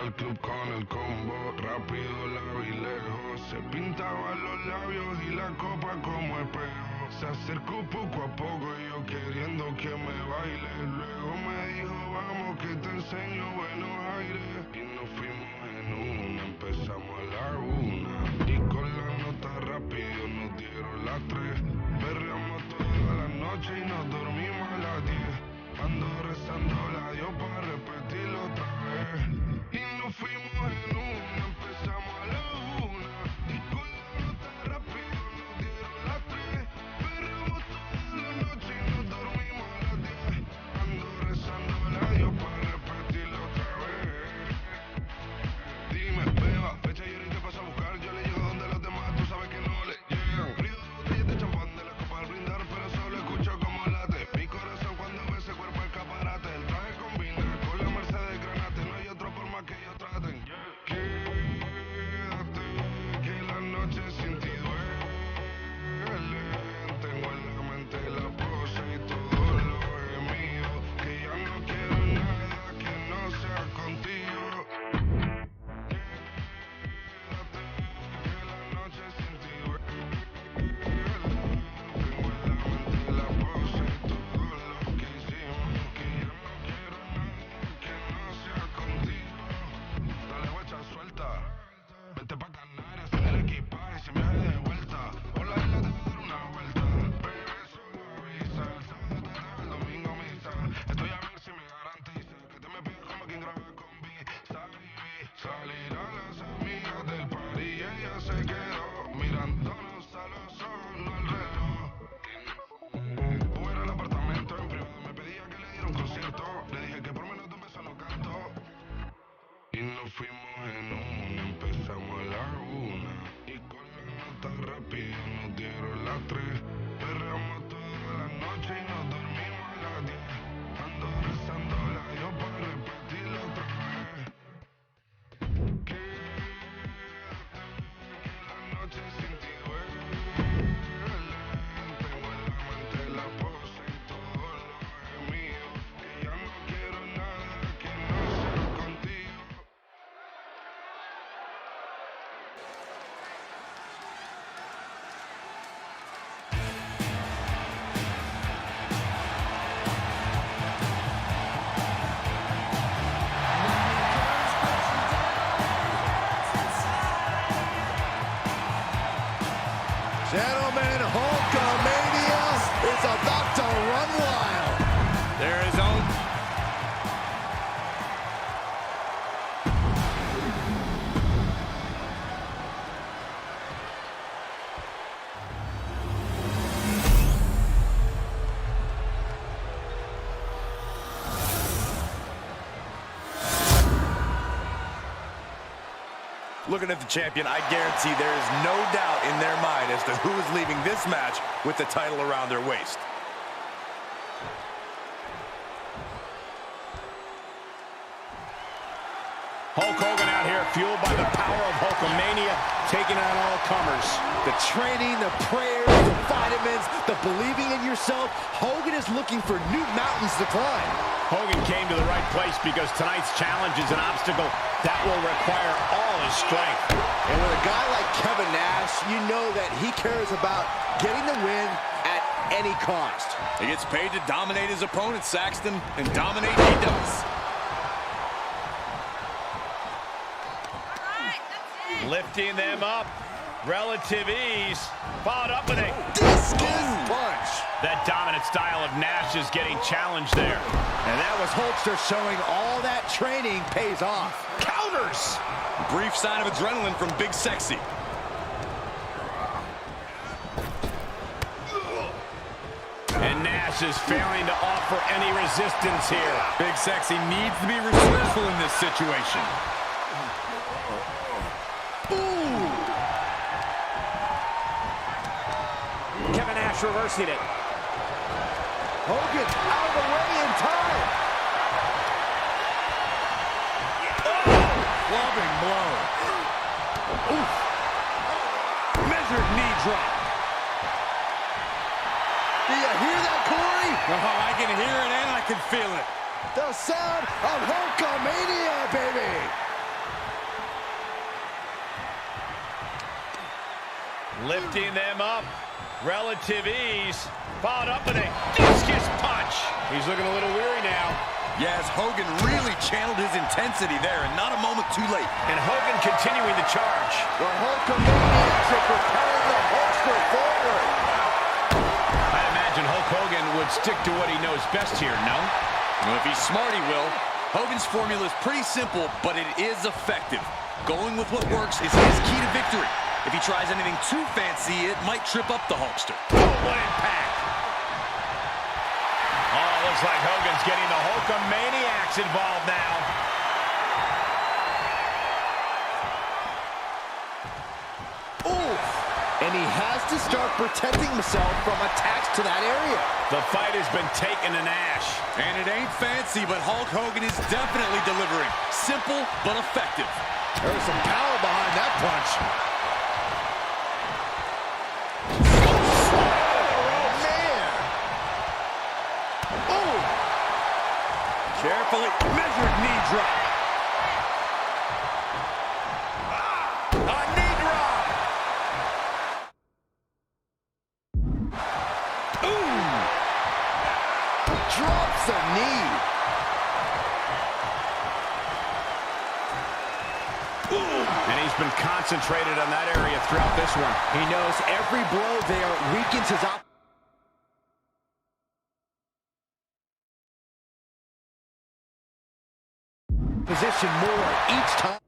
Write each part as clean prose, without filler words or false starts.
al club con el combo, rápido la vi lejos. Se pintaba los labios y la copa como espejo. Se acercó poco a poco y yo queriendo que me baile. Luego me dijo, vamos que te enseño buenos aires. Y nos fuimos en una, empezamos a la 1. Y con la nota rápido nos dieron las 3. Perreamos toda la noche y nos dormimos a las 10. Ando rezando la Dios para repetirlo otra vez. Y nos fuimos en una, empezamos a la 1. Y con la nota rápido nos dieron las 3. Perreamos toda la noche y nos dormimos a las 10. Ando rezando la Dios para repetirlo otra vez. Dime, beba, fecha y ahorita paso a buscar. Yo le llego donde los demás, tú sabes que no le llegan. Frío de botellas de champán de la copa al brindar, pero solo escucho como late. Mi corazón cuando ve ese cuerpo escaparate. El traje combina con la Mercedes Granate. No hay otro por más que ellos traten. Quédate, que la noche sin ti duele. Tengo en la mente la pose y todo lo gemido. Que ya no quiero nada que no sea contigo. Fuimos en una, empezamos a la 1. Y con la nota rápido nos dieron las 3. Perreamos toda la noche y nos dormimos a las 10. Ando rezando la Dios para repetirlo otra vez. Que la noche sin ti duele. Tengo en la mente la pose y todo lo gemido. Que ya no quiero nada que no sea contigo. Gentlemen, Hulkamania is about to run wild. There is only... Looking at the champion, I guarantee there is no doubt in their mind as to who is leaving this match with the title around their waist. Hulk Hogan out here, fueled by the power of Hulkamania, taking on all comers. The training, the prayers, the vitamins, the believing in yourself. Hogan is looking for new mountains to climb. Hogan came to the right place because tonight's challenge is an obstacle that will require all his strength. And with a guy like Kevin Nash, you know that he cares about getting the win at any cost. He gets paid to dominate his opponent, Saxton, and dominate he does. Lifting them up, relative ease, followed up with a discus punch. That dominant style of Nash is getting challenged there. And that was Hulkster showing all that training pays off. Counters! Brief sign of adrenaline from Big Sexy. And Nash is failing to offer any resistance here. Big Sexy needs to be resourceful in this situation. Kevin Nash reversing it. Hogan out of the way in time. Loving blow. Oof. Measured knee drop. Do you hear that, Corey? Oh, I can hear it and I can feel it. The sound of Hulkamania, baby. Lifting them up. Relative ease. Followed up with a discus punch. He's looking a little weary now. Yes, Hogan really channeled his intensity there, and not a moment too late. And Hogan continuing the charge. The Hulkamaniacs are propelling the Hulkster forward. I imagine Hulk Hogan would stick to what he knows best here, no? Well, if he's smart, he will. Hogan's formula is pretty simple, but it is effective. Going with what works is his key to victory. If he tries anything too fancy, it might trip up the Hulkster. Oh, what impact! Oh, looks like Hogan's getting the Hulkamaniacs involved now. Ooh! And he has to start protecting himself from attacks to that area. The fight has been taken to Nash. And it ain't fancy, but Hulk Hogan is definitely delivering. Simple, but effective. There's some power behind that punch. Carefully measured knee drop. A knee drop. Ooh! Drops a knee. And he's been concentrated on that area throughout this one. He knows every blow there weakens his opponent. Position more each time.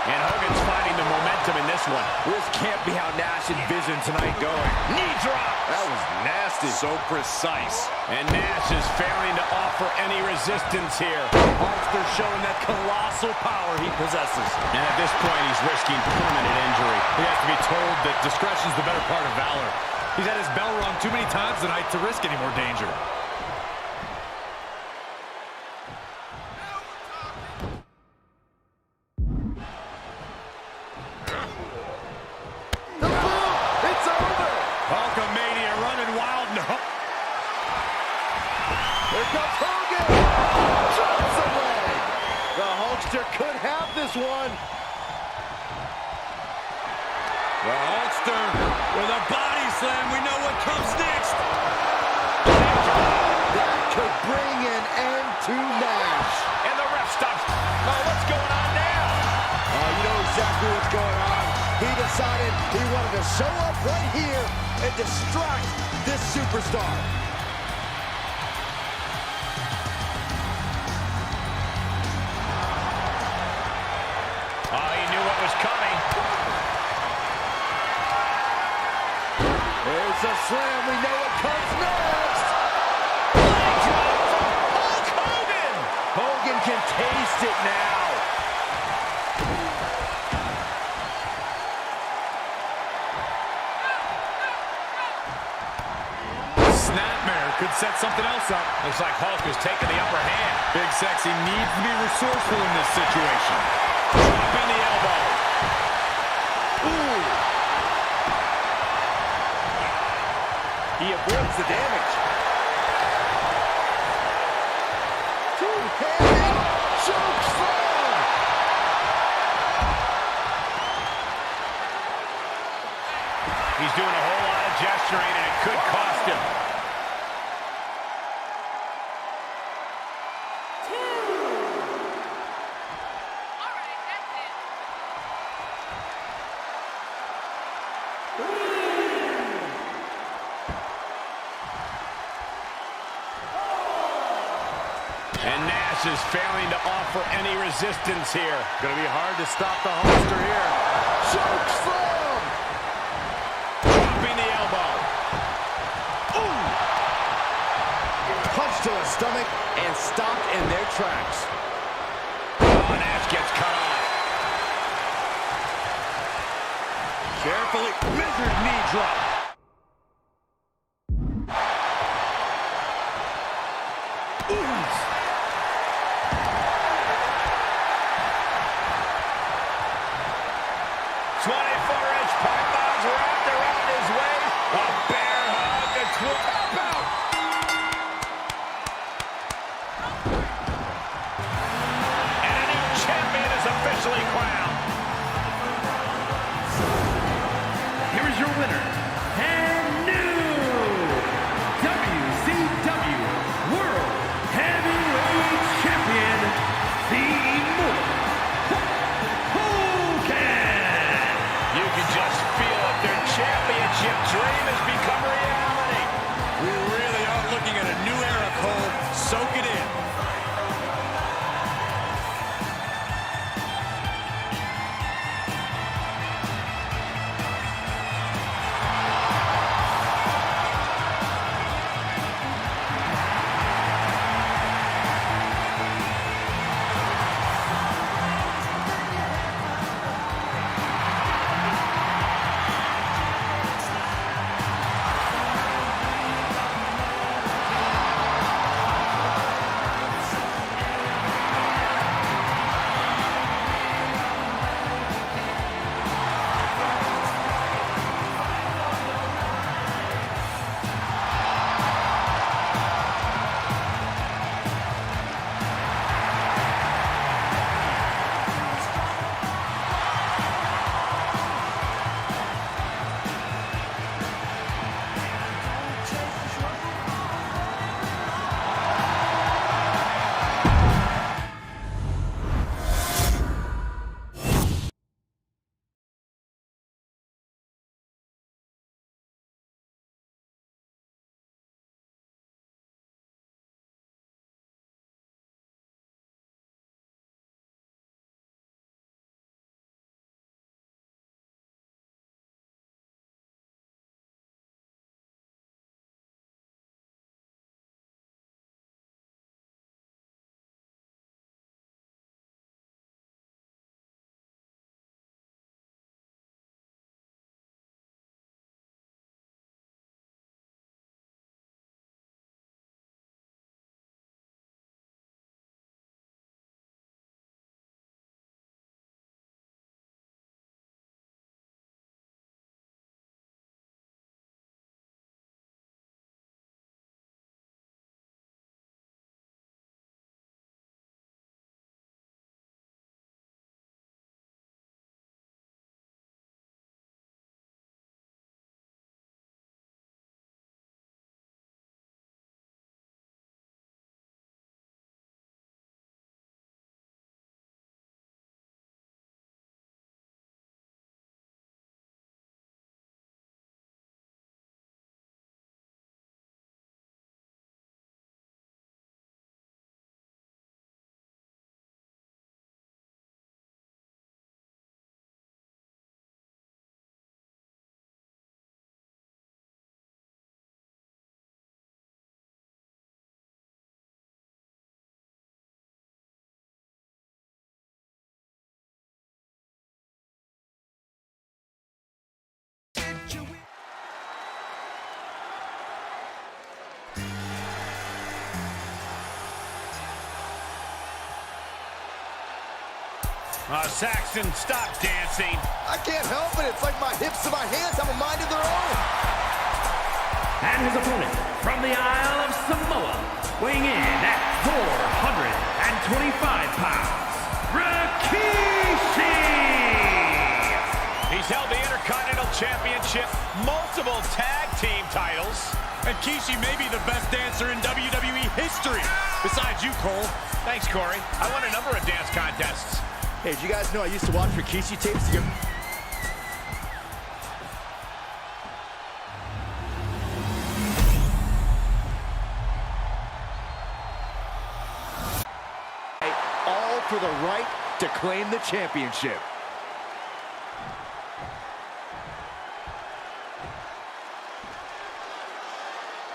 And Hogan's finding the momentum in this one. This can't be how Nash envisioned tonight going. Knee drop. That was nasty. So precise. And Nash is failing to offer any resistance here. Hulkster showing that colossal power he possesses. And at this point, he's risking permanent injury. He has to be told that discretion's the better part of valor. He's had his bell rung too many times tonight to risk any more danger. Hulkamania running wild. No. Here comes Hogan! Drops a leg! The Hulkster could have this one. The Hulkster with a body slam. We know what comes next. That could bring an end to Nash. And the ref stops. Oh, what's going on now? You know exactly what's going on. He decided he wanted to show up right here and distract this superstar. Oh, he knew what was coming. There's a slam. We know what comes next. Leg drop from Hulk Hogan. Hogan can taste it now. Snapmare could set something else up. Looks like Hulk is taking the upper hand. Big Sexy needs to be resourceful in this situation. Dropping the elbow. Ooh. He avoids the damage. Two-handed choke slam. He's doing a whole lot of gesturing, and it could cost him. And Nash is failing to offer any resistance here. Gonna be hard to stop the Hulkster here. Choke slam. Dropping the elbow. Ooh. Punch to the stomach and stopped in their tracks. Oh, Nash gets cut off. Carefully measured knee drop. winner and new WCW World Heavyweight Champion, the Immortal Hogan. You can just feel it. Their championship dream has become reality. We really are looking at a new era, Cole. Soak it in. Saxton, stop dancing. I can't help it. It's like my hips and my hands have a mind of their own. And his opponent from the Isle of Samoa, weighing in at 425 pounds, Rikishi! He's held the Intercontinental Championship, multiple tag team titles. And Kishi may be the best dancer in WWE history. Besides you, Cole. Thanks, Corey. I won a number of dance contests. Hey, did you guys know I used to watch Rikishi tapes? All for the right to claim the championship.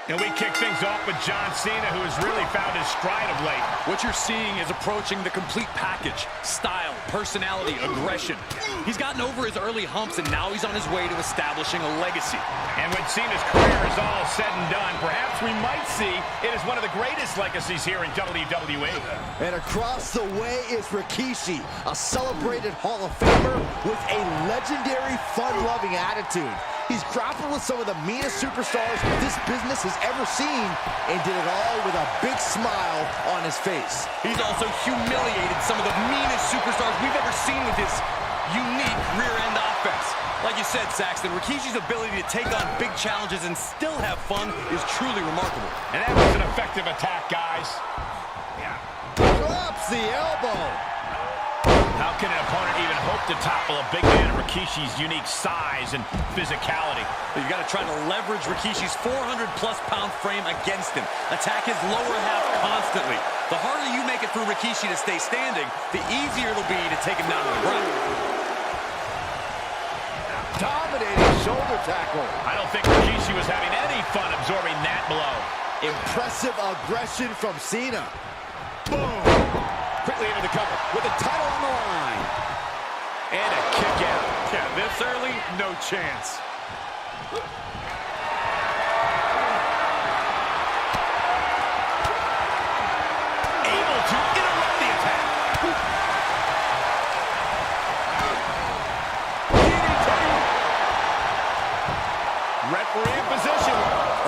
And we kick things off with John Cena, who has really found his stride of late. What you're seeing is approaching the complete package. Style, personality, aggression. He's gotten over his early humps, and now he's on his way to establishing a legacy. And when Cena's career is all said and done, perhaps we might see it as one of the greatest legacies here in WWE. And across the way is Rikishi, a celebrated Hall of Famer with a legendary, fun-loving attitude. He's grappled with some of the meanest superstars this business has ever seen and did it all with a big smile on his face. He's also humiliated some of the meanest superstars we've ever seen with his unique rear-end offense. offense. Like you said, Saxton, Rikishi's ability to take on big challenges and still have fun is truly remarkable. And that was an effective attack, guys. Drops the elbow. How can an opponent even hope to topple a big man of Rikishi's unique size and physicality? You've got to try to leverage Rikishi's 400-plus pound frame against him. Attack his lower half constantly. The harder you make it through Rikishi to stay standing, the easier it'll be to take him down to the ground. Dominating shoulder tackle. I don't think Rikishi was having any fun absorbing that blow. Impressive aggression from Cena. Boom! Quickly into the cover with the title on the line. And a kick out. Yeah, this early, no chance. Able to interrupt the attack. Referee in position.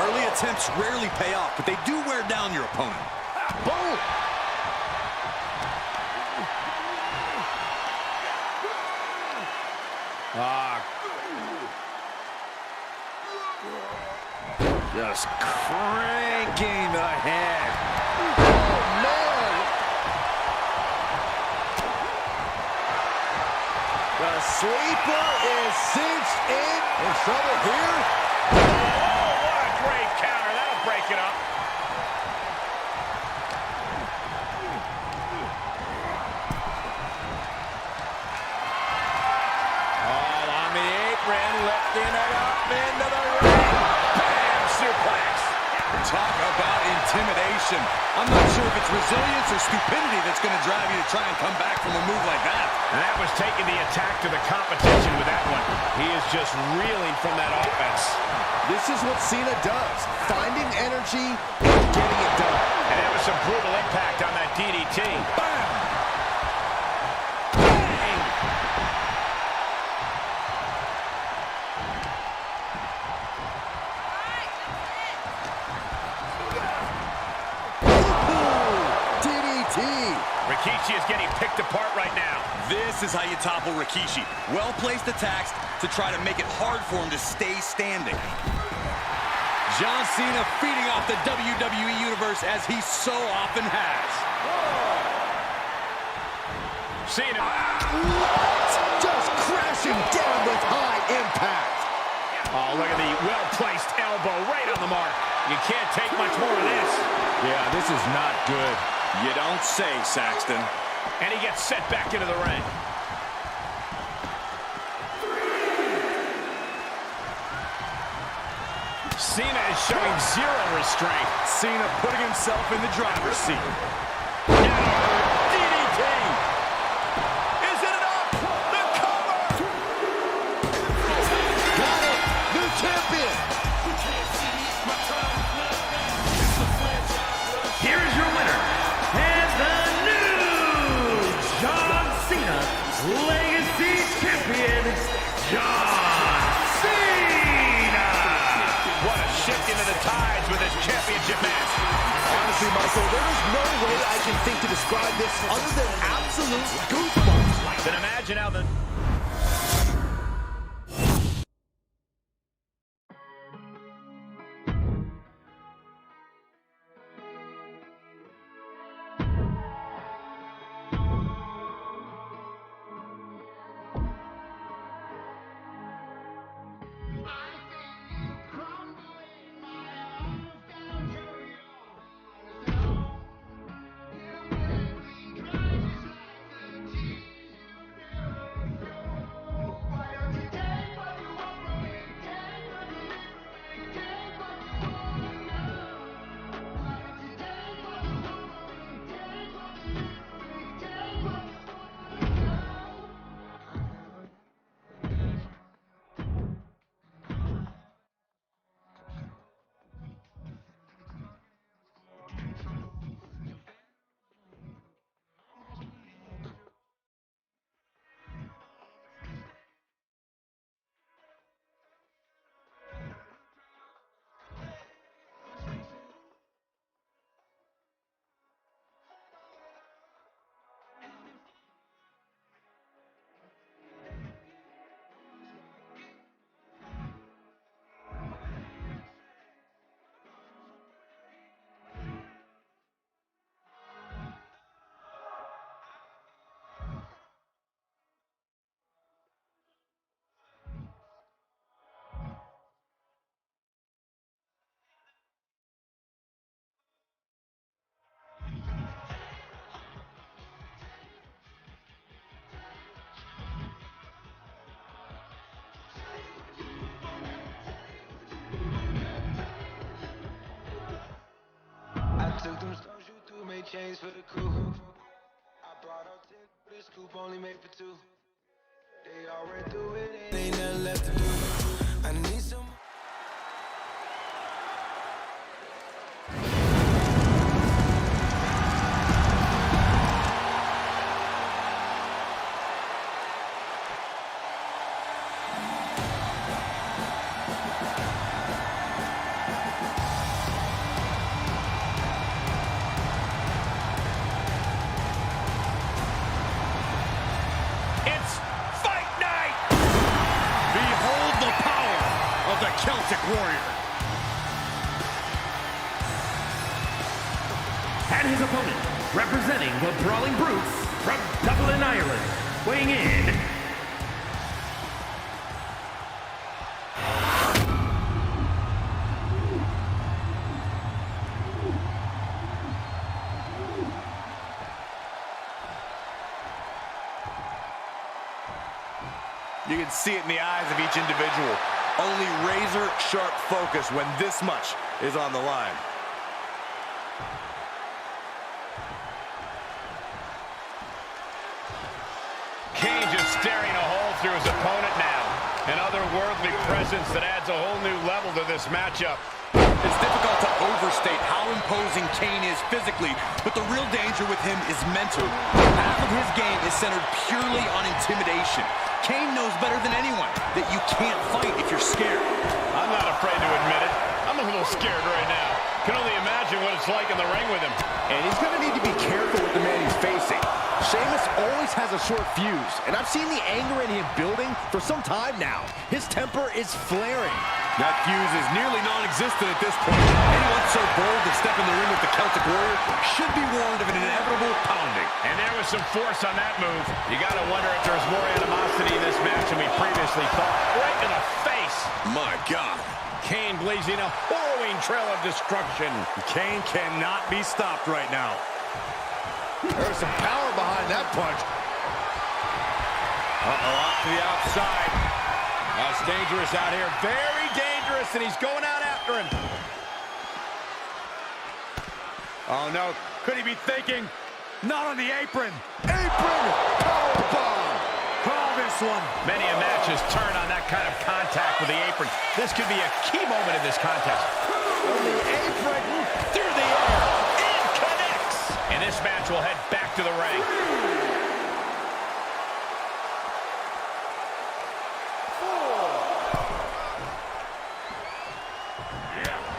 Early attempts rarely pay off, but they do wear down your opponent. Boom! Just cranking the head. Oh, man. The sleeper is cinched in. In trouble here. Oh, what a great counter. That'll break it up. All on the apron, lifting it up into the ring. Bam! Suplex. Talk about intimidation. I'm not sure if it's resilience or stupidity that's going to drive you to try and come back from a move like that. And that was taking the attack to the competition with that one. He is just reeling from that offense. This is what Cena does. Finding energy and getting it done. And that was some brutal impact on that DDT. Bam! Rikishi is getting picked apart right now. This is how you topple Rikishi. Well-placed attacks to try to make it hard for him to stay standing. John Cena feeding off the WWE Universe as he so often has. Cena. What? Just crashing down with high impact. Oh, look at the well-placed elbow right on the mark. You can't take much more of this. Yeah, this is not good. You don't say, Saxton. And he gets set back into the ring. Cena is showing zero restraint. Cena putting himself in the driver's seat. DDT! Is it enough? The cover! Got it. New champion. Here is your winner, and the new John Cena Legacy Champion, John Cena! What a shift into the tides with this championship match. Honestly, Michael, there is no way I can think to describe this other than absolute goosebumps. Then imagine how the... chains for the crew. I brought up 10 for this scoop, only made for 2. They all ran through it, and ain't nothing left to do. I need some. Celtic Warrior. And his opponent, representing the Brawling Brutes from Dublin, Ireland, weighing in. You can see it in the eyes of each individual. Only razor-sharp focus when this much is on the line. Kane just staring a hole through his opponent now. An otherworldly presence that adds a whole new level to this matchup. It's difficult to overstate how imposing Kane is physically, but the real danger with him is mental. Half of his game is centered purely on intimidation. Kane knows better than anyone that you can't fight if you're scared. I'm not afraid to admit it. I'm a little scared right now. Can only imagine what it's like in the ring with him. And he's going to need to be careful with the man he's facing. Sheamus always has a short fuse, and I've seen the anger in him building for some time now. His temper is flaring. That fuse is nearly non-existent at this point. Anyone so bold to step in the ring with the Celtic Warrior should be warned of an inevitable pounding. And there was some force on that move. You got to wonder if there's more animosity in this match than we previously thought. Right in the face. My God. Kane blazing a harrowing trail of destruction. Kane cannot be stopped right now. There's some power behind that punch. Off to the outside. That's dangerous out here. Very dangerous, and he's going out after him. Oh, no. Could he be thinking? Not on the apron. Apron powerbomb. Call this one. Many a match has turned on that kind of contact with the apron. This could be a key moment in this contest. On the apron. Through the air. It connects. And this match will head back to the ring.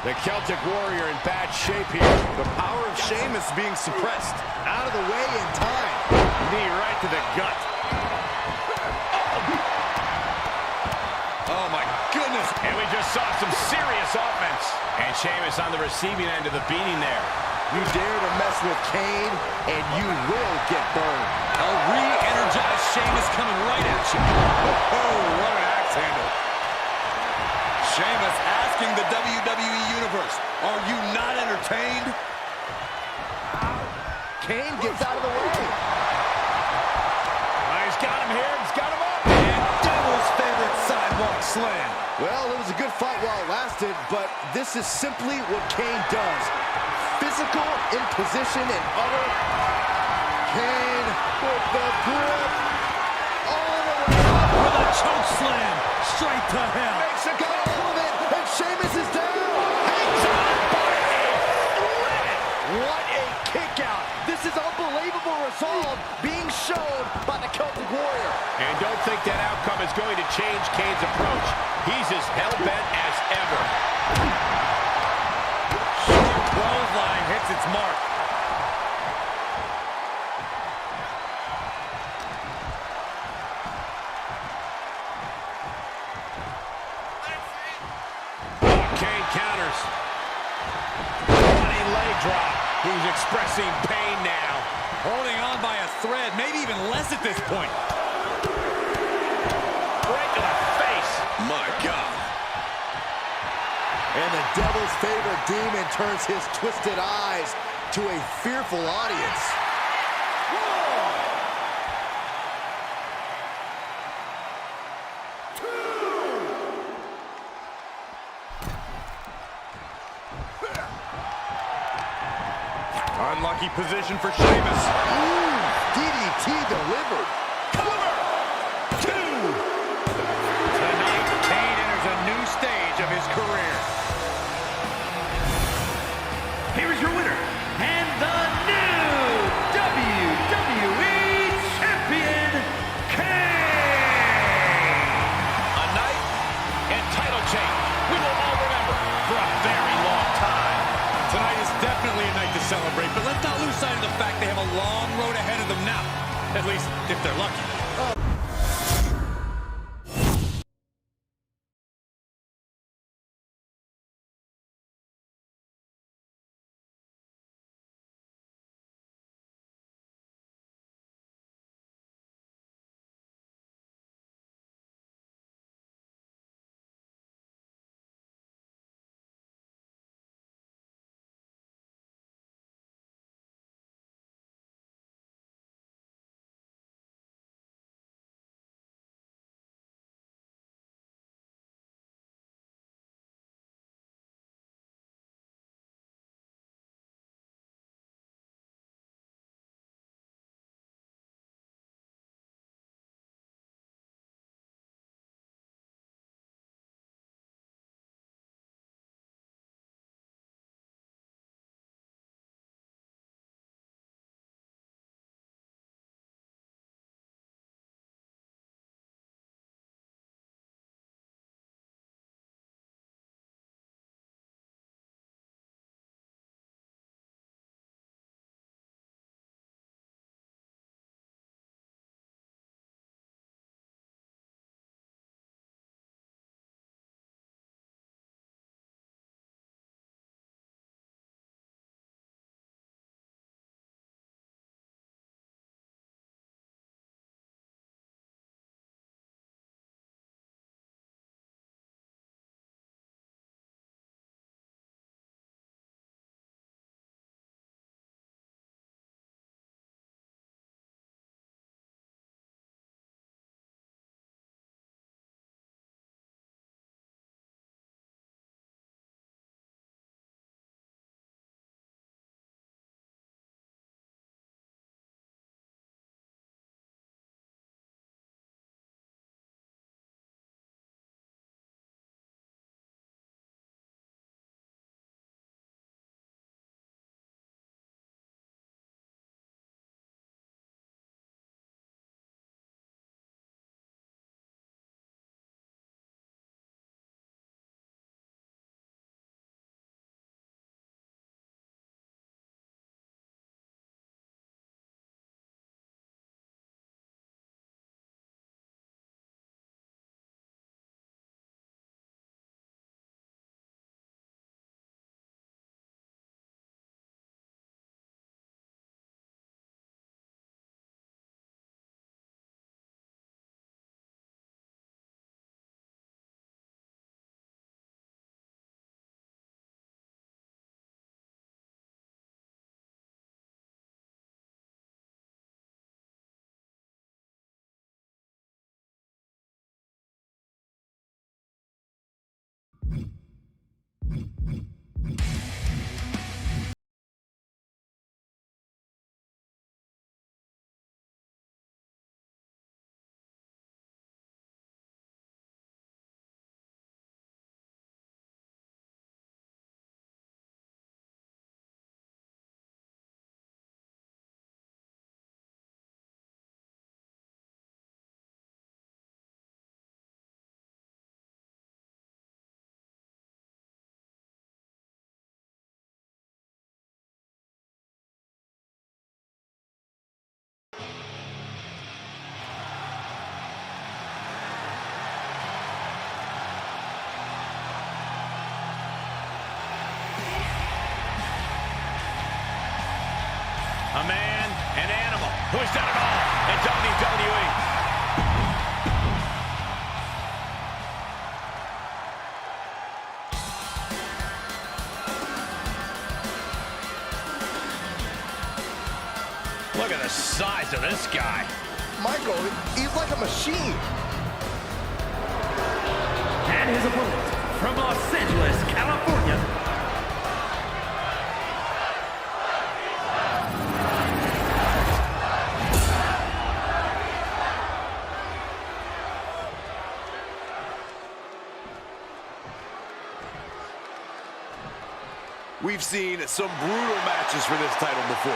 The Celtic Warrior in bad shape here. The power of Sheamus being suppressed. Out of the way in time. Knee right to the gut. Oh, my goodness. And we just saw some serious offense. And Sheamus on the receiving end of the beating there. You dare to mess with Kane, and you will get burned. A re-energized Sheamus coming right at you. Oh, what an axe handle. Sheamus asking the WWE Universe, are you not entertained? Kane gets out of the way. He's got him here. He's got him up. And Devil's favorite sidewalk slam. Well, it was a good fight while it lasted, but this is simply what Kane does. Physical, in position, and utter. Kane with the grip. All the way up. With a choke slam. Straight to hell. Makes a go of it, and Sheamus is down. Hangs on by a thread. What a kick out. This is unbelievable resolve being shown by the Celtic Warrior. And don't think that outcome is going to change Kane's approach. He's as hell-bent as ever. Short clothesline hits its mark. Kane counters. Running leg drop. He's expressing pain now. Holding on by a thread, maybe even less at this point. Right to the face. My God. And the devil's favorite demon turns his twisted eyes to a fearful audience. Unlucky tricky position for Sheamus. Ooh, DDT delivered. Cover! 2! Tonight, Kane enters a new stage of his career. Here is your winner, and the new WWE Champion, Kane! A night and title change we will all remember for a very long time. Tonight is definitely a night to celebrate, but let's not lose sight of the fact they have a long road ahead of them now. At least, if they're lucky. A man, an animal, who's done it all in WWE. Look at the size of this guy. Michael, he's like a machine. And his opponent, from Los Angeles, California, We've seen some brutal matches for this title before.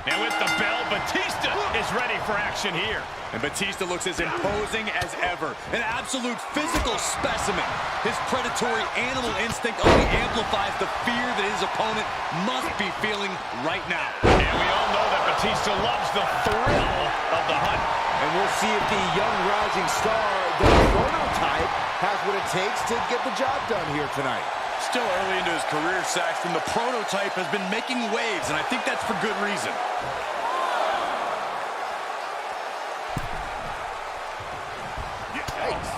And with the bell, Batista is ready for action here. And Batista looks as imposing as ever. An absolute physical specimen. His predatory animal instinct only amplifies the fear that his opponent must be feeling right now. And we all know that Batista loves the thrill of the hunt. And we'll see if the young rising star, the prototype, has what it takes to get the job done here tonight. Still early into his career, Saxton, the prototype has been making waves, and I think that's for good reason. Yikes.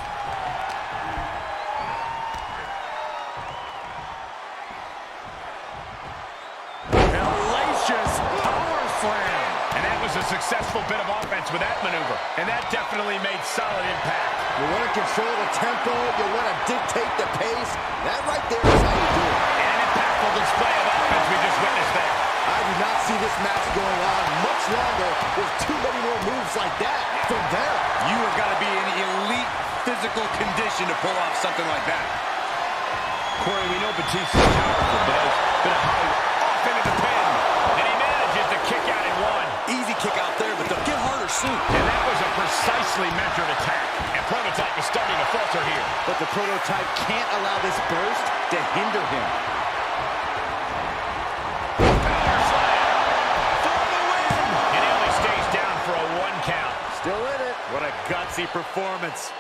Hellacious power slam. And that was a successful bit of offense with that maneuver. And that definitely made solid impact. You want to control the tempo, you want to dictate the pace. That right there is how you do it. And an impactful display of offense we just witnessed there. I do not see this match going on much longer with too many more moves like that from there. You have got to be in elite physical condition to pull off something like that. Corey, we know Batista's powerful, but has been off into the pin. And he manages to kick out in one. Easy kick out there, but they'll get harder soon. And that was a precisely measured attack. And Prototype is starting to falter here. But the prototype can't allow this burst to hinder him. Power slam for the win. And he only stays down for a 1 count. Still in it. What a gutsy performance.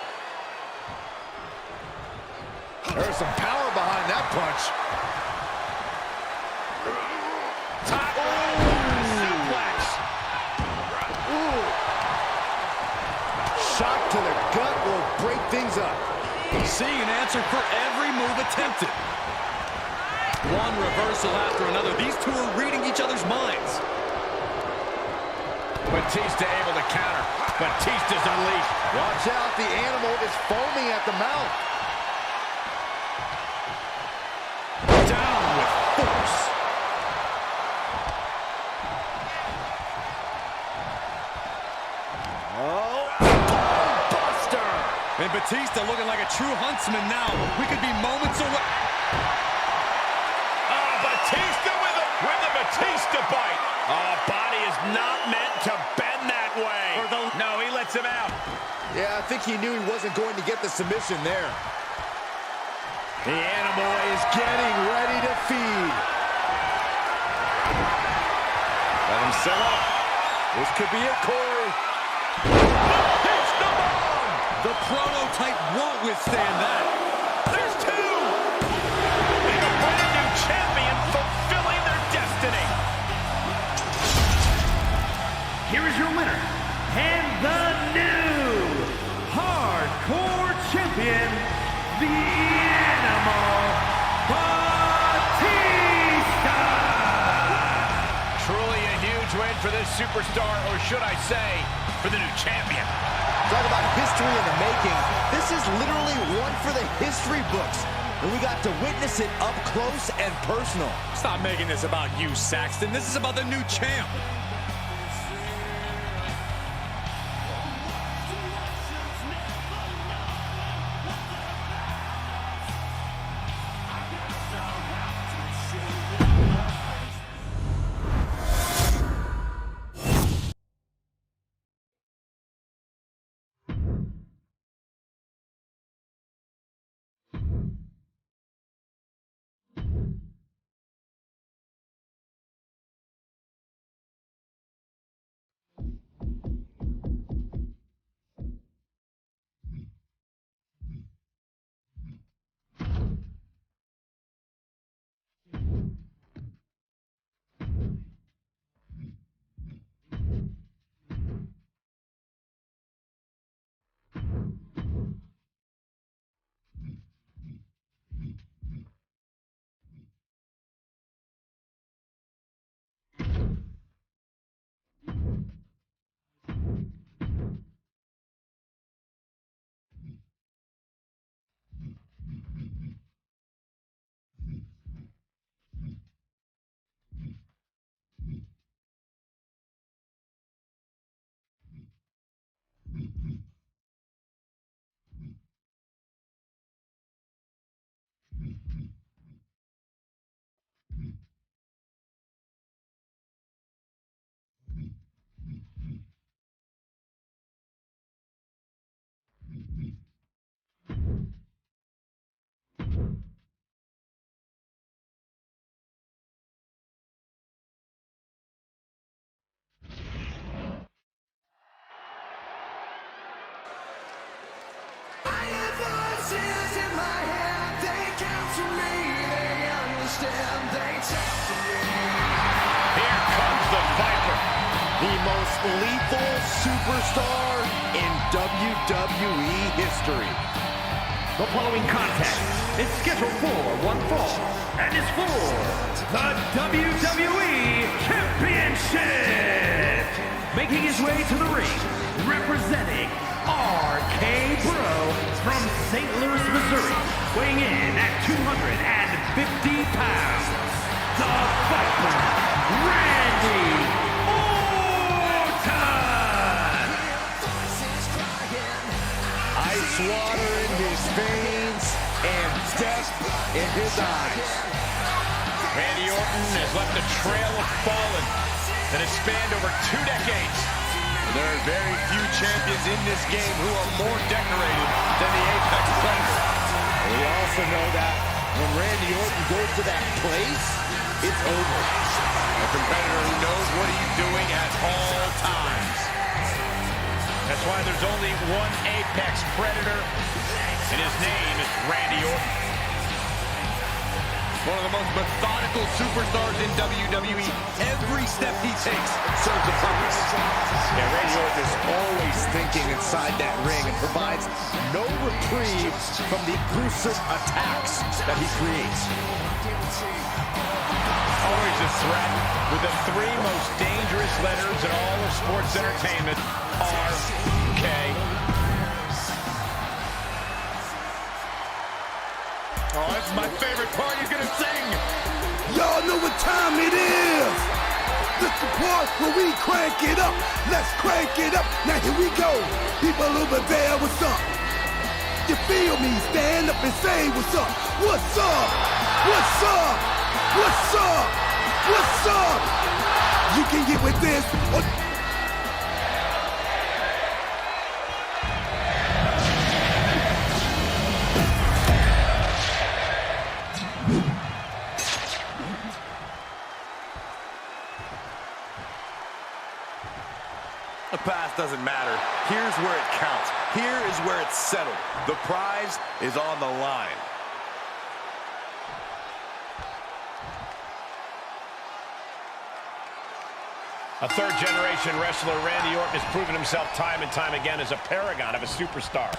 There's some power behind that punch. Top suplex. Ooh. Shot to the gut will break things up. Seeing an answer for every move attempted. One reversal after another. These two are reading each other's minds. Batista able to counter. Batista's unleashed. Watch out, the animal is foaming at the mouth. Down with force. Oh, buster! And Batista looking like a true huntsman now. We could be moments away. Batista with the Batista bite. Body is not meant to bend that way. No, he lets him out. Yeah, I think he knew he wasn't going to get the submission there. The animal is getting ready to feed. Let him set up. This could be it, Corey. Hits the bomb. The prototype won't withstand that. There's two. And a brand new champion fulfilling their destiny. Here is your winner, and the new Hardcore Champion, the Animal Batista! Truly a huge win for this superstar, or should I say, for the new champion. Talk about history in the making. This is literally one for the history books. And we got to witness it up close and personal. Stop making this about you, Saxton. This is about the new champ. the most lethal superstar in WWE history. The following contest is scheduled for one fall and is for the WWE Championship. Making his way to the ring, representing RK Bro from St. Louis, Missouri, weighing in at 250 pounds, the Viper, Randy Orton! Ice water in his veins and death in his eyes. Randy Orton has left a trail of fallen that has spanned over 2 decades. There are very few champions in this game who are more decorated than the Apex Predator. We also know that when Randy Orton goes to that place, it's over. A competitor who knows what he's doing at all times. That's why there's only one Apex Predator, and his name is Randy Orton. One of the most methodical superstars in WWE. Every step he takes serves a purpose. Yeah, Randy Orton is always thinking inside that ring and provides no reprieve from the gruesome attacks that he creates. Always a threat with the 3 most dangerous letters in all of sports entertainment, RK. Oh, that's my favorite part. He's gonna sing. Y'all know what time it is. This the part where we crank it up. Let's crank it up. Now here we go. People over there, what's up? You feel me? Stand up and say what's up. What's up? What's up? What's up? What's up? You can get with this. The past doesn't matter. Here's where it counts. Here is where it's settled. The prize is on the line. A 3rd-generation wrestler, Randy Orton has proven himself time and time again as a paragon of a superstar.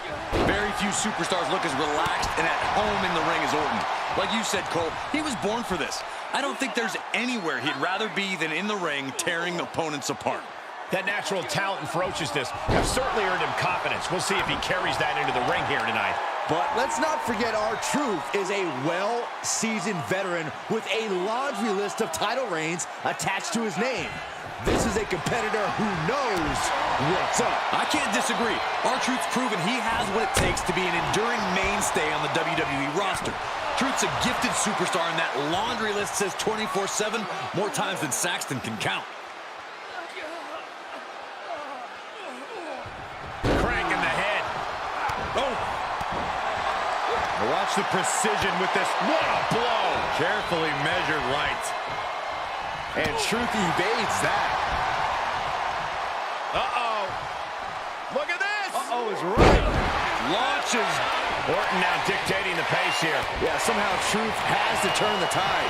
Very few superstars look as relaxed and at home in the ring as Orton. Like you said, Cole, he was born for this. I don't think there's anywhere he'd rather be than in the ring tearing opponents apart. That natural talent and ferociousness have certainly earned him confidence. We'll see if he carries that into the ring here tonight. But let's not forget R-Truth is a well-seasoned veteran with a laundry list of title reigns attached to his name. This is a competitor who knows what's up. I can't disagree. R-Truth's proven he has what it takes to be an enduring mainstay on the WWE roster. Truth's a gifted superstar, and that laundry list says 24/7 more times than Saxton can count. Cranking the head. Oh! Watch the precision with this. What a blow! Carefully measured right. And Truth evades that. Uh-oh. Look at this! Uh-oh is right. Launches. Orton now dictating the pace here. Yeah, somehow Truth has to turn the tide.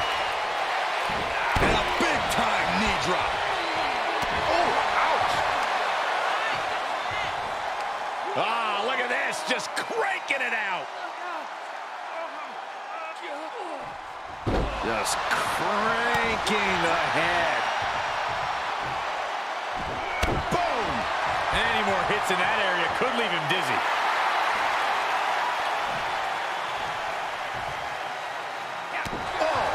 And a big-time knee drop. Oh, ouch! Ah, look at this, just cranking it out. Just cranking the head. Boom! Any more hits in that area could leave him dizzy. Oh!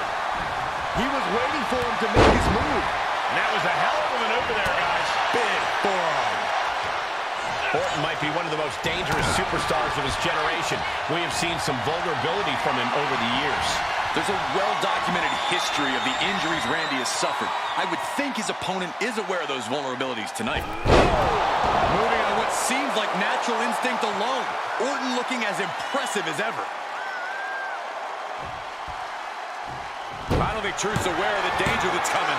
He was waiting for him to make his move. And that was a hell of a maneuver there, guys. Big forearm. Orton might be one of the most dangerous superstars of his generation. We have seen some vulnerability from him over the years. There's a well-documented history of the injuries Randy has suffered. I would think his opponent is aware of those vulnerabilities tonight. Moving on what seems like natural instinct alone. Orton looking as impressive as ever. I don't think Truth's aware of the danger that's coming.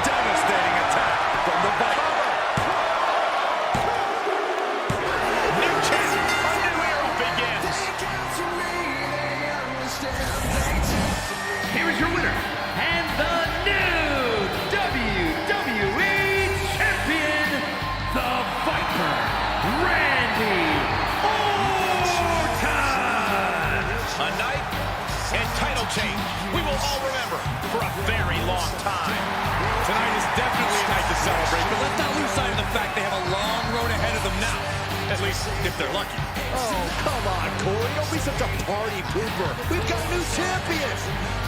Devastating attack from the Viper. Here is your winner, if they're lucky. Oh, come on, Corey. Don't be such a party pooper. We've got a new champion.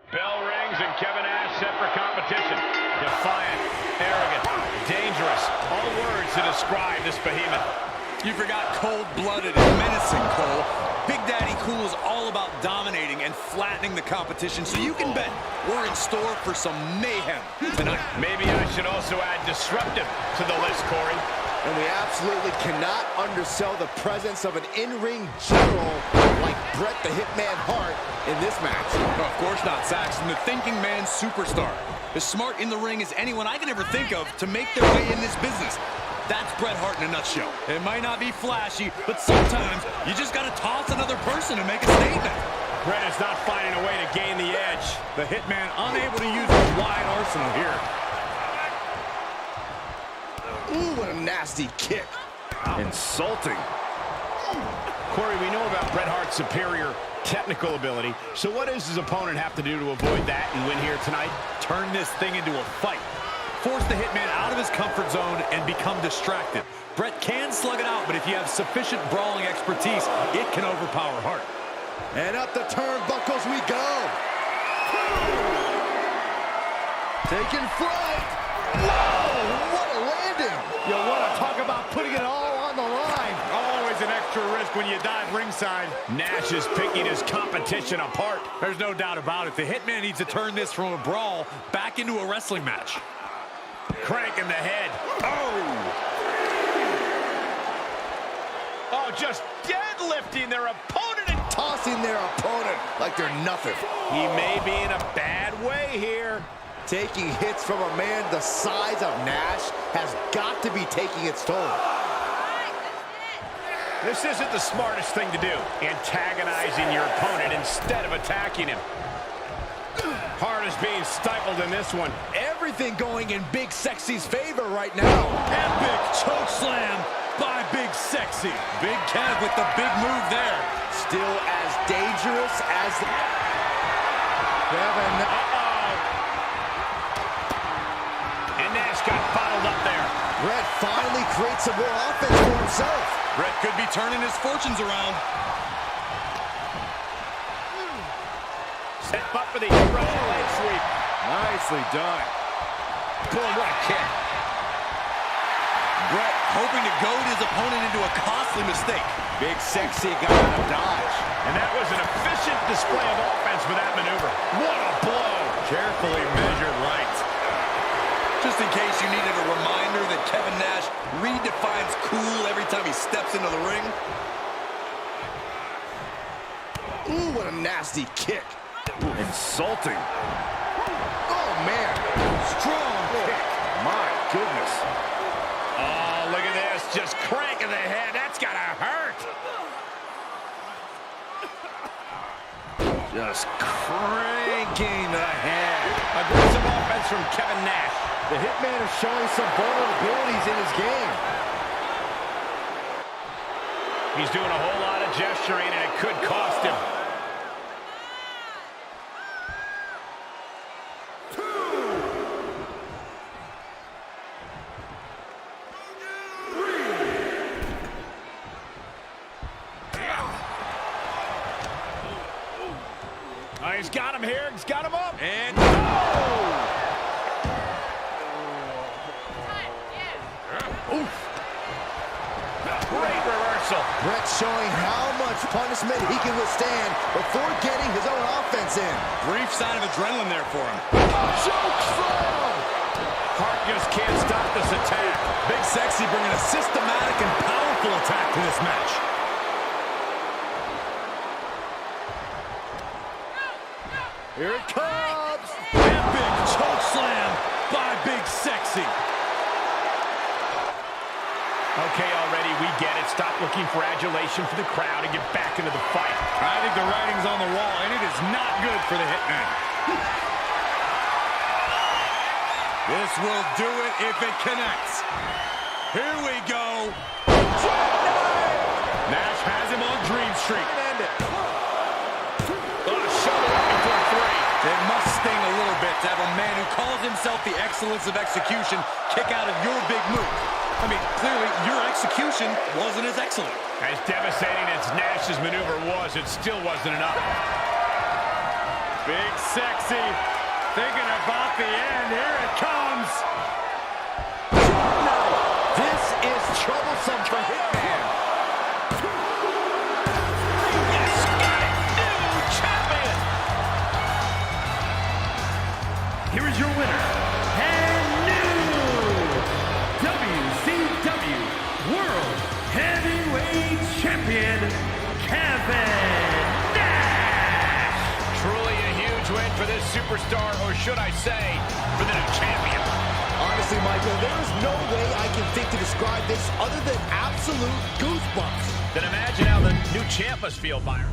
Bell rings and Kevin Nash set for competition. Defiant, arrogant, dangerous. All words to describe this behemoth. You forgot cold-blooded and menacing, Cole. Big Daddy Cool is all about dominating and flattening the competition, so you can bet we're in store for some mayhem tonight. Maybe I should also add disruptive to the list, Corey. And we absolutely cannot undersell the presence of an in-ring general like Bret the Hitman Hart in this match. No, of course not, Saxton. The thinking man superstar. As smart in the ring as anyone I can ever think of to make their way in this business. That's Bret Hart in a nutshell. It might not be flashy, but sometimes you just got to toss another person and make a statement. Bret is not finding a way to gain the edge. The Hitman unable to use a wide arsenal here. Ooh, what a nasty kick. Insulting. Corey, we know about Bret Hart's superior technical ability, so what does his opponent have to do to avoid that and win here tonight? Turn this thing into a fight. Force the Hitman out of his comfort zone and become distracted. Bret can slug it out, but if you have sufficient brawling expertise, it can overpower Hart. And up the turnbuckles we go. Taking flight. Whoa, what a landing. You want to talk about putting it all on the line. Always an extra risk when you dive ringside. Nash is picking his competition apart. There's no doubt about it. The Hitman needs to turn this from a brawl back into a wrestling match. Cranking the head. Oh, just deadlifting their opponent and Tossing their opponent like they're nothing. he may be in a bad way here. Taking hits from a man the size of Nash has got to be taking its toll. This isn't the smartest thing to do, antagonizing your opponent instead of attacking him. Hart is being stifled in this one. Everything going in Big Sexy's favor right now. Epic choke slam by Big Sexy. Big Kev with the big move there. Still as dangerous as the... Kevin. And Nash got bottled up there. Bret finally creates some more offense for himself. Bret could be turning his fortunes around. Set up for the Russian leg sweep. Nicely done. Boy, what a kick. Brett hoping to goad his opponent into a costly mistake. Big Sexy got out of dodge. And that was an efficient display of offense for that maneuver. What a blow. Carefully measured right. Just in case you needed a reminder that Kevin Nash redefines cool every time he steps into the ring. Ooh, what a nasty kick. Insulting. Oh, man. Strong kick. My goodness. Oh, look at this. Just cranking the head. That's got to hurt. Just cranking the head. Aggressive offense from Kevin Nash. The Hitman is showing some vulnerabilities in his game. He's doing a whole lot of gesturing, and it could cost him. Oh, he's got him here. He's got him up. And Great reversal. Brett showing how much punishment he can withstand before getting his own offense in. brief sign of adrenaline there for him. Choke slam! Hart just can't stop this attack. Big Sexy bringing a systematic and powerful attack to this match. Here it comes! Epic choke slam by Big Sexy. Okay, already, we get it. Stop looking for adulation for the crowd and get back into the fight. I think the writing's on the wall, and it is not good for the Hitman. This will do it if it connects. Here we go. Nash has him on Dream Street. Shoulder up before three. It must sting a little bit to have a man who calls himself the excellence of execution kick out of your big move. I mean, clearly, your execution wasn't as excellent. As devastating as Nash's maneuver was, it still wasn't enough. Big Sexy thinking about the end. Here it comes. This is troublesome for Hitman. Yes, got it. New champion. Here is your winner, and new WCW World Heavyweight Champion, Kevin Nash! Truly a huge win for this superstar, or should I say, for the new champion. Honestly, Michael, there is no way I can think to describe this other than absolute goosebumps. Then imagine how the new champ must feel, Byron.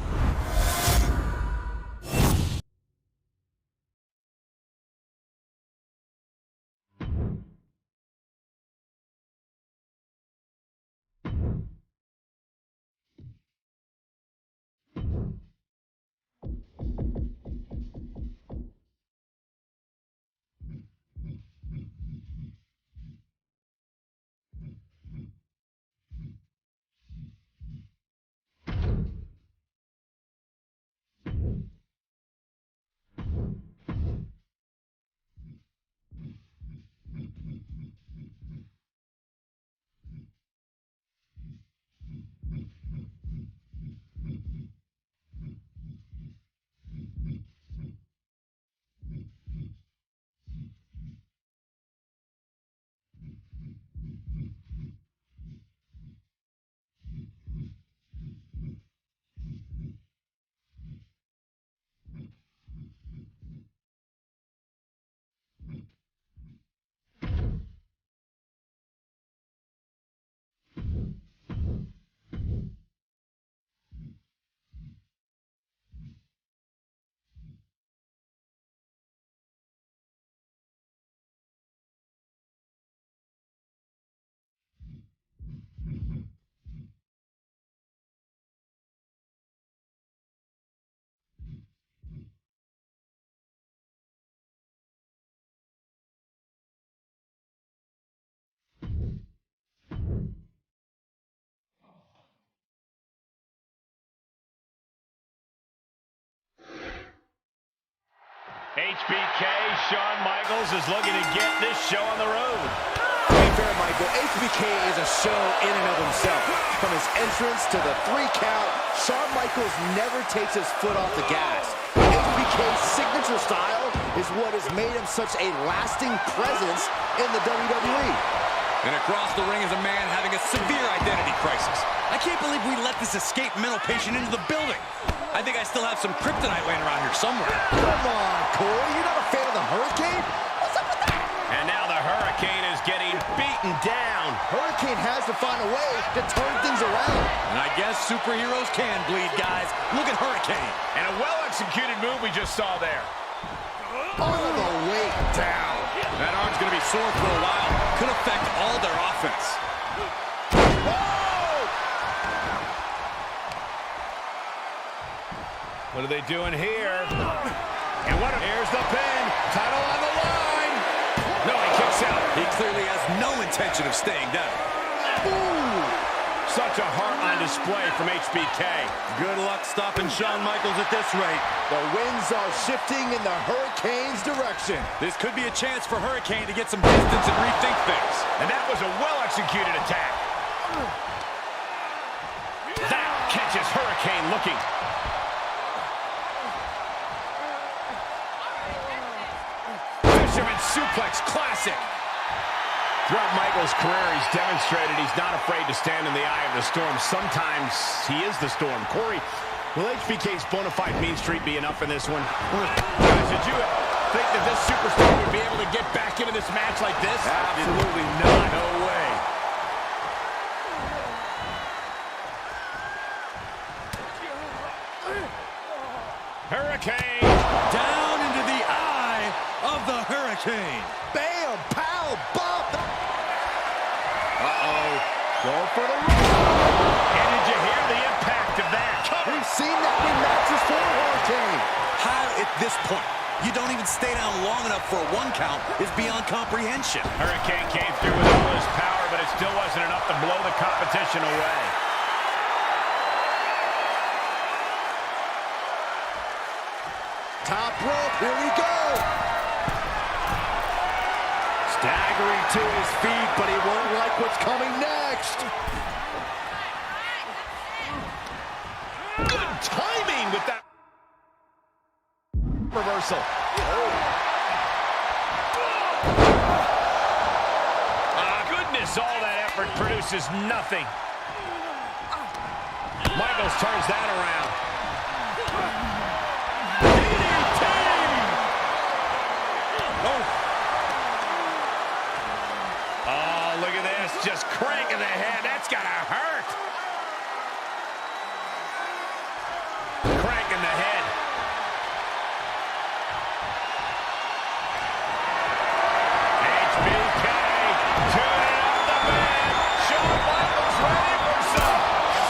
HBK, Shawn Michaels is looking to get this show on the road. To be fair, Michael, HBK is a show in and of himself. From his entrance to the 3 count, Shawn Michaels never takes his foot off the gas. HBK's signature style is what has made him such a lasting presence in the WWE. And across the ring is a man having a severe identity crisis. I can't believe we let this escape mental patient into the building. I think I still have some kryptonite laying around here somewhere. Come on, Corey. You're not a fan of the Hurricane? What's up with that? And now the Hurricane is getting beaten down. Hurricane has to find a way to turn things around. And I guess superheroes can bleed, guys. Look at Hurricane. And a well-executed move we just saw there. All the way down. That arm's going to be sore for a while. Could affect all their offense. Whoa! What are they doing here? And here's the pin. Title on the line. No, he kicks out. He clearly has no intention of staying down. Ooh! Such a heart on display from HBK. Good luck stopping Shawn Michaels at this rate. The winds are shifting in the Hurricane's direction. This could be a chance for Hurricane to get some distance and rethink things. And that was a well-executed attack. That catches Hurricane looking. Fisherman suplex, classic. Throughout Michaels' career, he's demonstrated he's not afraid to stand in the eye of the storm. Sometimes he is the storm. Corey, will HBK's bona fide mean streak be enough in this one? Guys, did you think that this superstar would be able to get back into this match like this? Absolutely not. No way. Hurricane! Down into the eye of the Hurricane. Bam! Pow! Bump! Going for the run. And did you hear the impact of that? We've seen that in matches for Hurricane. How at this point you don't even stay down long enough for a 1 count is beyond comprehension. Hurricane came through with all his power, but it still wasn't enough to blow the competition away. Top rope, here we go. Staggering to his feet, but he won't like what's coming next. Good timing with that reversal. Goodness, all that effort produces nothing. Michaels turns that around. Oh, look at this. Just cranking the head. That's gotta hurt. Cranking the head. HBK tuning up the band. Shawn Michaels ready for some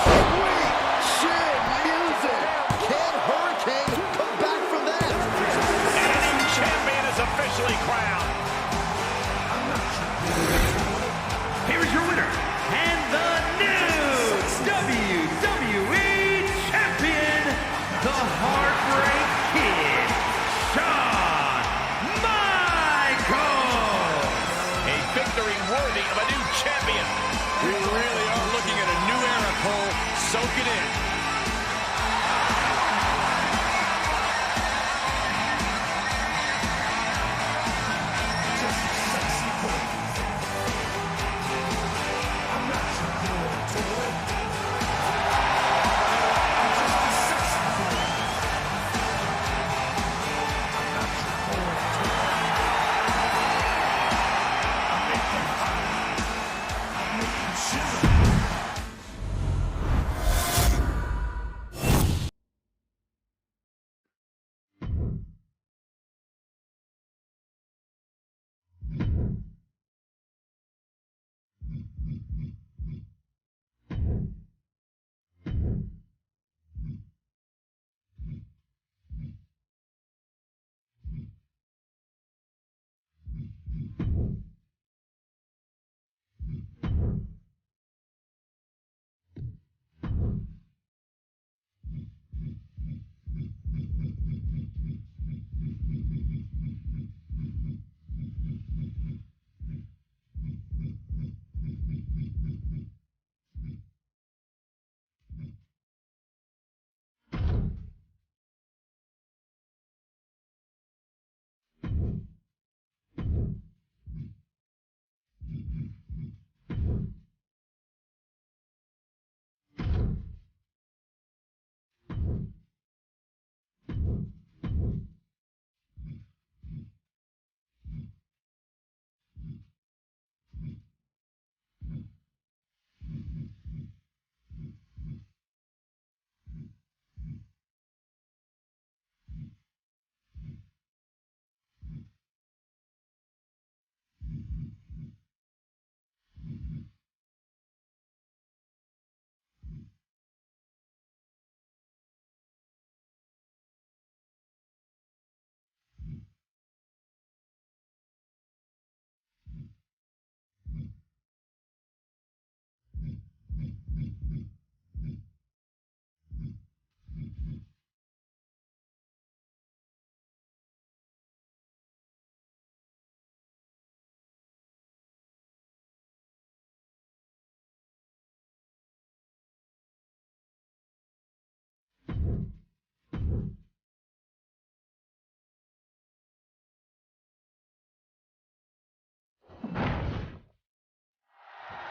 Sweet chin music. Can Hurricane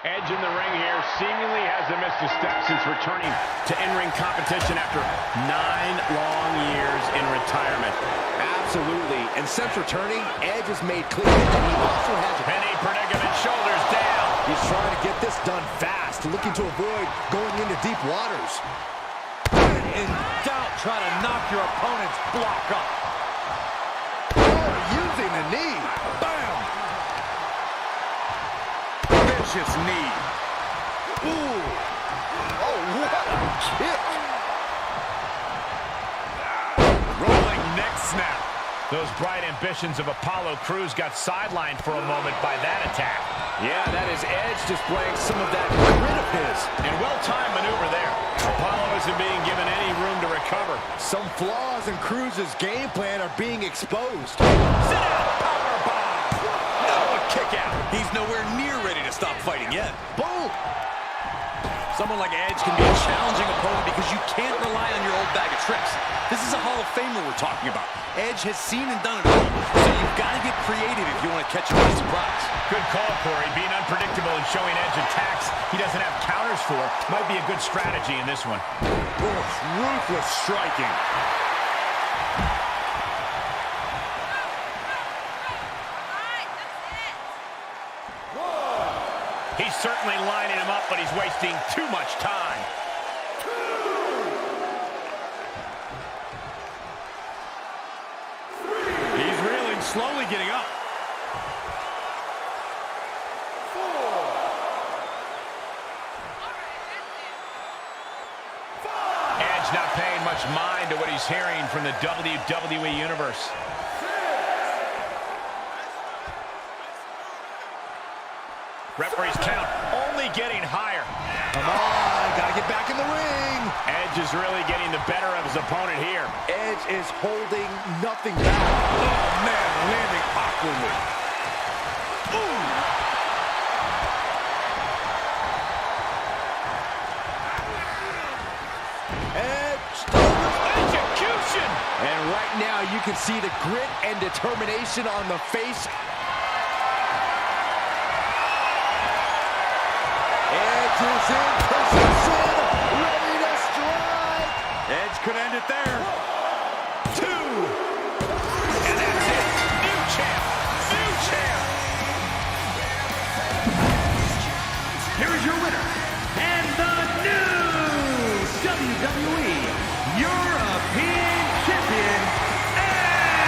Edge in the ring here seemingly hasn't missed a step since returning to in-ring competition after 9 long years in retirement. Absolutely. And since returning, Edge has made clear that he also has a penny predicament, shoulders down. He's trying to get this done fast, looking to avoid going into deep waters. When in doubt, try to knock your opponent's block up. Oh, using the knee. Bam! Vicious knee. Ooh. Oh, what a kick. Rolling neck snap. Those bright ambitions of Apollo Crews got sidelined for a moment by that attack. Yeah, that is Edge displaying some of that grit of his. And well-timed maneuver there. Apollo isn't being given any room to recover. Some flaws in Cruz's game plan are being exposed. Sit out, powerbomb. No, a kick out. He's nowhere near ready to stop fighting yet. Boom! Someone like Edge can be a challenging opponent because you can't rely on your old bag of tricks. This is a Hall of Famer we're talking about. Edge has seen and done it all, so you've got to get creative if you want to catch him by surprise. Good call, Corey. Being unpredictable and showing Edge attacks he doesn't have counters for might be a good strategy in this one. Ruthless striking. He's certainly lining him up, but he's wasting too much time. He's reeling, slowly getting up. Edge not paying much mind to what he's hearing from the WWE Universe. Referee's count only getting higher. Come on, gotta get back in the ring. Edge is really getting the better of his opponent here. Edge is holding nothing back. Oh, man, landing awkwardly. Ooh. Edge execution. And right now you can see the grit and determination on the face. Edge is in position, ready to strike. Edge could end it there. 2. And that's it. New champ. New champ. Here is your winner, and the new WWE European Champion, Edge!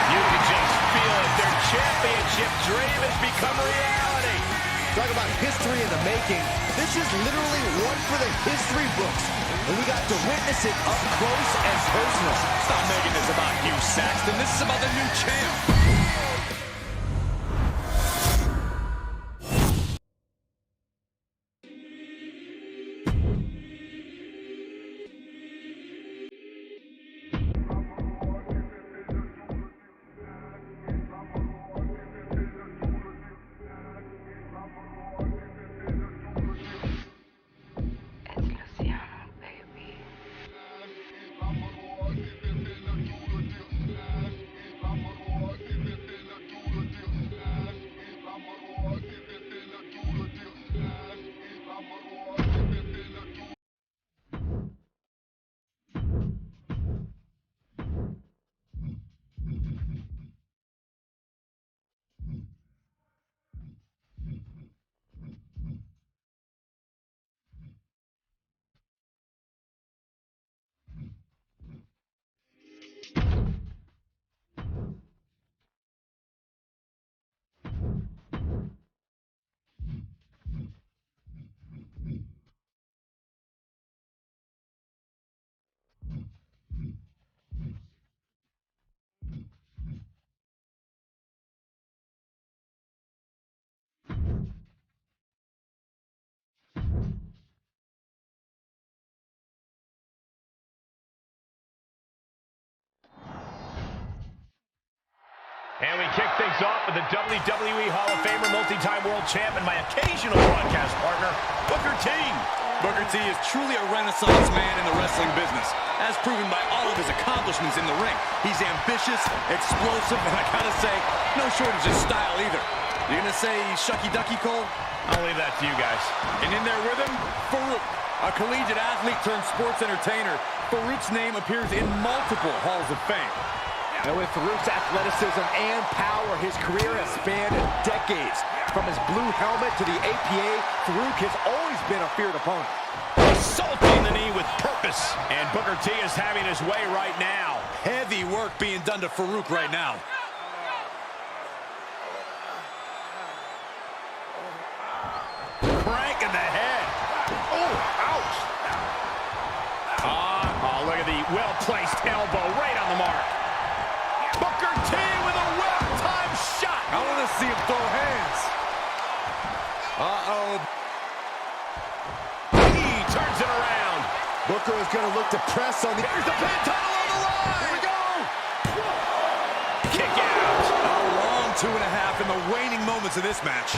You can just feel it. Their championship dream has become reality. Talk about history in the making. This is literally one for the history books. And we got to witness it up close and personal. Stop making this about you, Saxton. This is about the new champ. And we kick things off with the WWE Hall of Famer, multi-time world champ, and my occasional broadcast partner, Booker T. Booker T is truly a renaissance man in the wrestling business, as proven by all of his accomplishments in the ring. He's ambitious, explosive, and I gotta say, no shortage of style either. You're going to say shucky ducky, Cole? I'll leave that to you guys. And in there with him, Farouk, a collegiate athlete turned sports entertainer. Farouk's name appears in multiple halls of fame. And with Farouk's athleticism and power, his career has spanned decades. From his blue helmet to the APA, Farouk has always been a feared opponent. Assaulting the knee with purpose. And Booker T is having his way right now. Heavy work being done to Farouk right now. Crank in the head. Oh, ouch. Oh, look at the well-placed elbow right on the mark. Booker T with a well-timed shot. I want to see him throw hands. Uh-oh. He turns it around. Booker is going to look to press on the... Here's the pin title on the line. Here we go. Kick out. A long 2.5 in the waning moments of this match.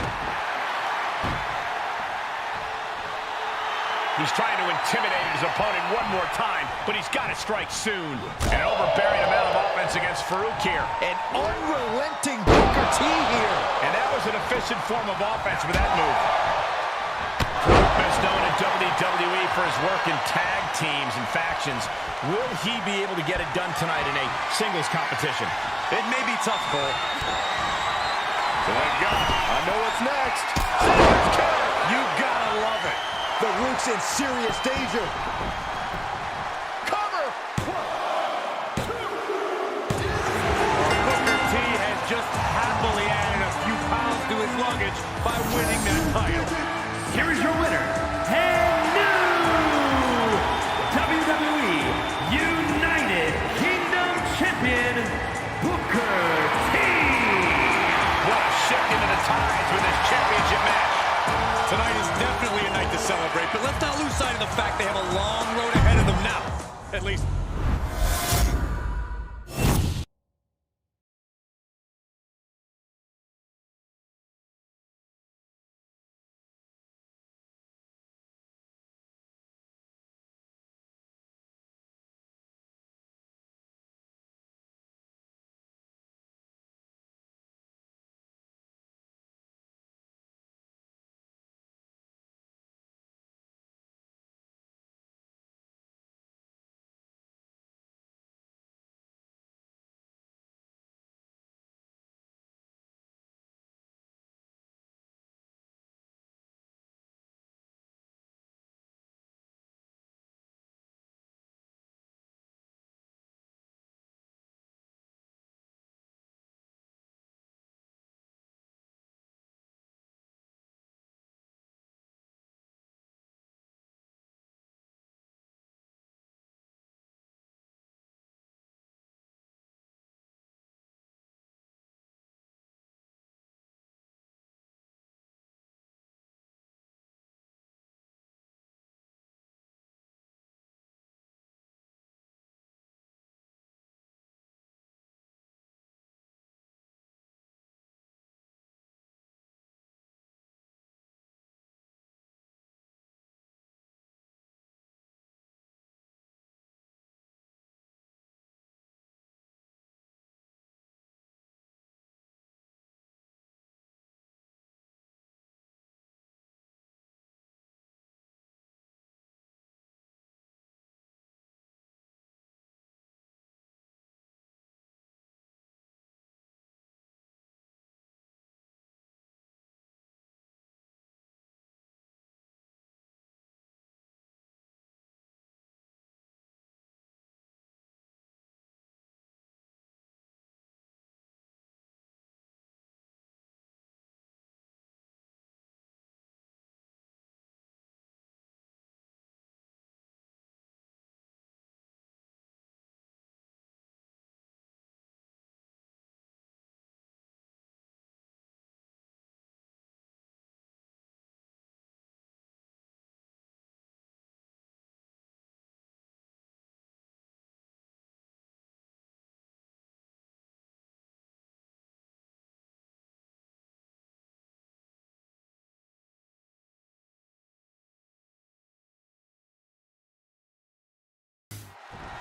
He's trying to intimidate his opponent one more time, but he's got to strike soon. An overbearing amount of offense against Farouk here. An unrelenting Booker T here. And that was an efficient form of offense with that move. Farouk is known in WWE for his work in tag teams and factions. Will he be able to get it done tonight in a singles competition? It may be tough, Cole. Good God. I know what's next. You gotta love it. Farouk's in serious danger. Cover! Booker T has just happily added a few pounds to his luggage by winning that title. Here is your winner, and new WWE United Kingdom Champion, Booker T. What a shift into the tides with this championship match. Tonight is definitely a night to celebrate, but let's not lose sight of the fact they have a long road ahead of them now. At least.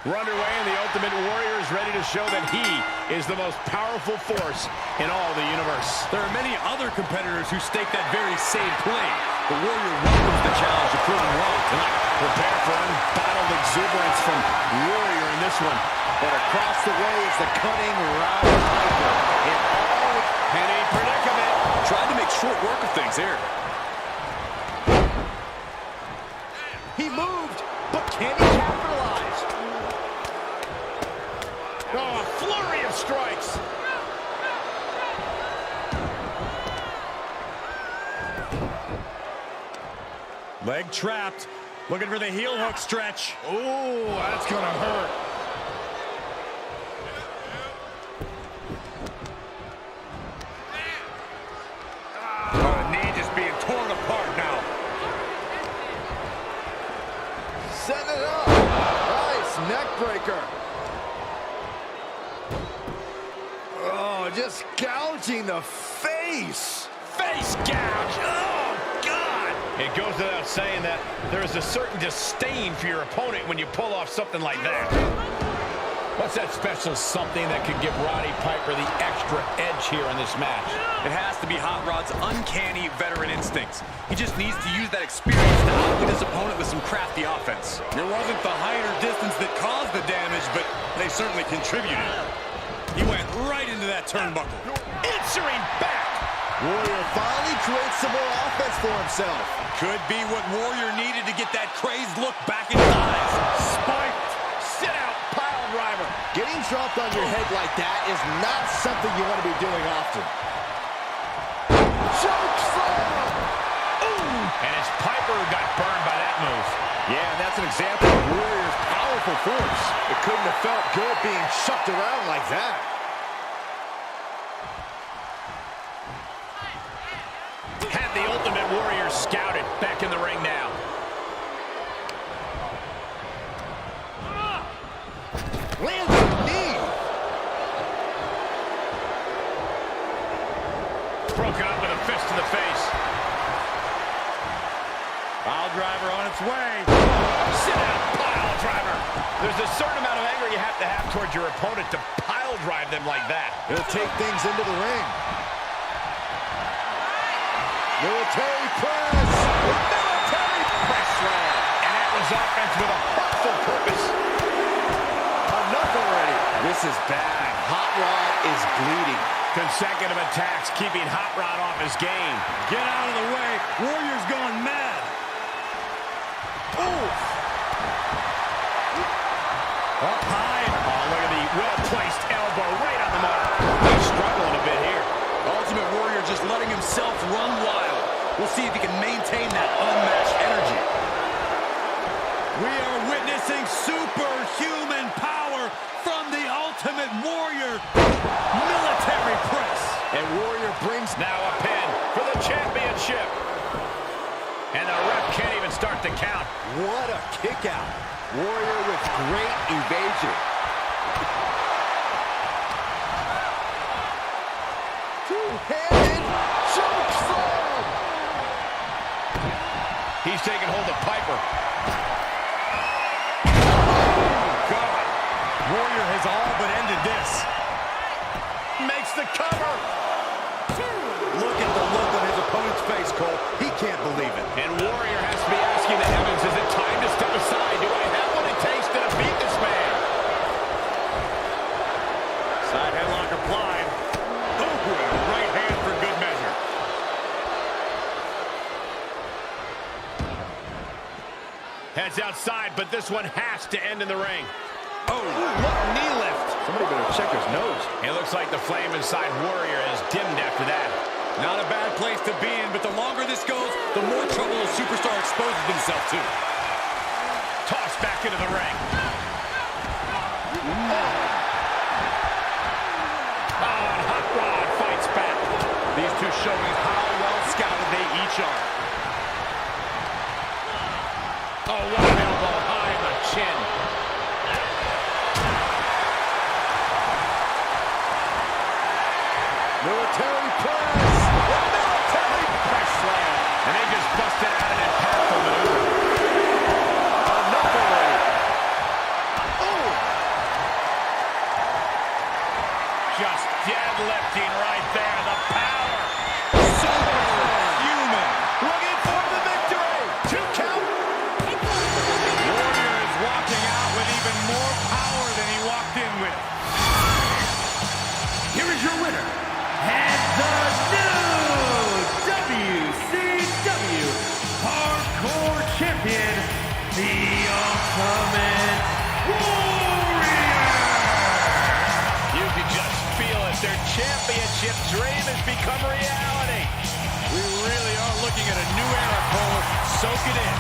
We're underway in the Ultimate Warrior's ready to show that he is the most powerful force in all the universe. There are many other competitors who stake that very same claim. The Warrior welcomes the challenge to prove him wrong tonight. Prepare for unbottled exuberance from Warrior in this one. But across the way is the cunning Rowdy Piper. In all penny predicament. Tried to make short work of things here. He moved, but can he capitalize? Oh, a flurry of strikes. Leg trapped. Looking for the heel hook stretch. Ooh, that's gonna hurt. Oh, the knee just being torn apart now. Set it up. Nice neck breaker. Oh, just gouging the face. Face gouge. Oh, God. It goes without saying that there is a certain disdain for your opponent when you pull off something like that. What's that special something that could give Roddy Piper the extra edge here in this match? It has to be Hot Rod's uncanny veteran instincts. He just needs to use that experience to outwit his opponent with some crafty offense. It wasn't the height or distance that caused the damage, but they certainly contributed. He went right into that turnbuckle. Answering back. Warrior finally creates some more offense for himself. Could be what Warrior needed to get that crazed look back in his eyes. Spiked. Sit out. Pile driver. Getting dropped on your head like that is not something you want to be doing often. Choke slam! Ooh. And it's Piper who got burned by that move. Yeah, and that's an example of Warrior's powerful force. It couldn't have felt good being shucked around like that. Had the Ultimate Warrior scouted. Back in the ring now. Lands a knee. Broken up with a fist to the face. Pile driver on its way. Sit out, pile driver. There's a certain amount of anger you have to have towards your opponent to pile drive them like that. He'll take things into the ring. Military press. Military press slam. And that was offense with a hurtful purpose. Enough already. This is bad. Hot Rod is bleeding. Consecutive attacks keeping Hot Rod off his game. Get out of the way. Warrior's going mad. Ooh. Up high. Oh, look at the well-placed elbow right on the mark. He's struggling a bit here. Ultimate Warrior just letting himself run wild. We'll see if he can maintain that unmatched energy. We are witnessing superhuman power from the Ultimate Warrior. Military press. And Warrior brings now a pin for the championship. And the ref can't even start to count. What a kick out. Warrior with great evasion. Two-handed choke slam. He's taking hold of Piper. God. Warrior has all but ended this. Makes the cover. Look at the look on his opponent's face, Cole. He can't believe it. And Warrior has to be asking the heavens, is it time to step aside? Do I have what it takes to defeat this man? Side headlock applied. Oh, and a right hand for good measure. Heads outside, but this one has to end in the ring. Oh, what a knee lift. Somebody better check his nose. It looks like the flame inside Warrior has dimmed after that. Not a bad place to be in, but the longer this goes, the more trouble a superstar exposes himself to. Tossed back into the ring. Oh, and Hot Rod fights back. These two showing how well scouted they each are. Oh, what an elbow high in the chin. Military press. Military press slam. And they just busted out an impactful maneuver. Enough already. Oh. just deadlifting right there. The power. Superhuman. Looking for the victory. 2 count. Warrior is walking out with even more power than he walked in with. Here is your winner, and the new WCW Hardcore Champion, the Ultimate Warrior! You can just feel it. Their championship dream has become reality. We really are looking at a new era, Cole. Soak it in.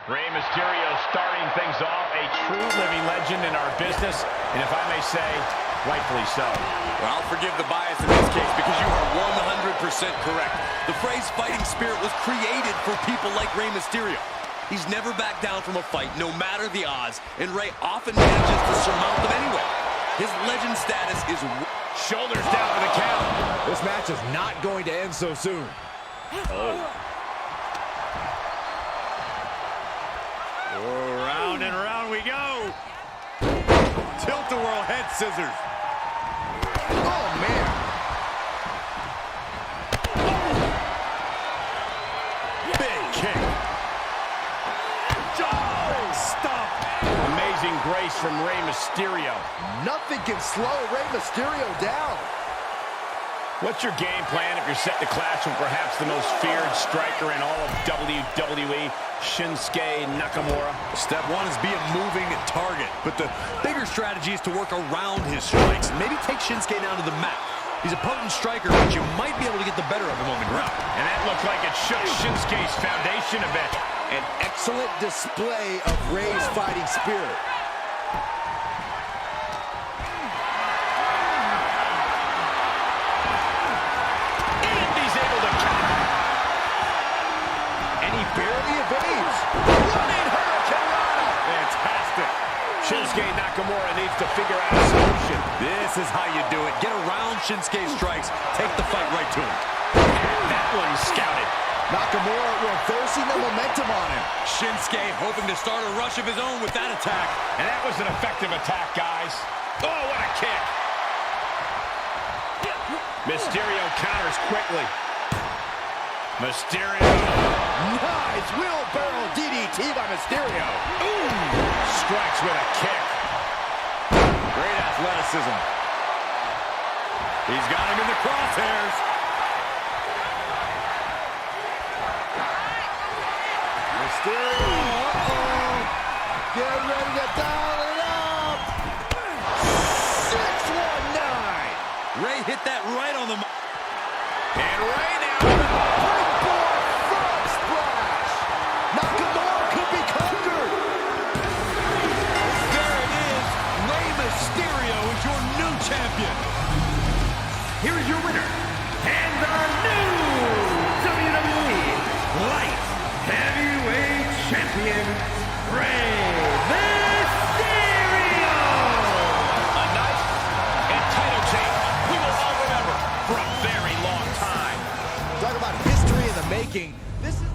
Rey Mysterio starting things off, a true living legend in our business, and if I may say, rightfully so. Well, I'll forgive the bias in this case because you are 100% correct. The phrase fighting spirit was created for people like Rey Mysterio. He's never backed down from a fight, no matter the odds, and Rey often manages to surmount them anyway. His legend status is... Shoulders down for the count. This match is not going to end so soon. Round and round we go. Tilt-a-whirl head scissors. Oh, man. Big kick. Stomp. Amazing grace from Rey Mysterio. Nothing can slow Rey Mysterio down. What's your game plan if you're set to clash with perhaps the most feared striker in all of WWE, Shinsuke Nakamura? Step one is be a moving target, but the bigger strategy is to work around his strikes and maybe take Shinsuke down to the mat. He's a potent striker, but you might be able to get the better of him on the ground. And that looked like it shook Shinsuke's foundation a bit. An excellent display of Rey's fighting spirit. Shinsuke Nakamura needs to figure out a solution. This is how you do it. Get around Shinsuke's strikes. Take the fight right to him. And that one scouted. Nakamura reversing the momentum on him. Shinsuke hoping to start a rush of his own with that attack. And that was an effective attack, guys. Oh, what a kick. Mysterio counters quickly. Mysterio. Nice wheelbarrow DDT by Mysterio. Ooh. Strikes with a kick. Great athleticism. He's got him in the crosshairs. Mysterio. Uh-oh. Get ready to dial it up. 619. Ray hit that right on the... And Ray now. Springboard frog splash. Nakamura could be conquered. There it is. Rey Mysterio is your new champion. Here is your winner, and the new WWE Light Heavyweight Champion, Rey Mysterio! A nice and title change we will all remember for a very long time. Talk about history in the making. This is...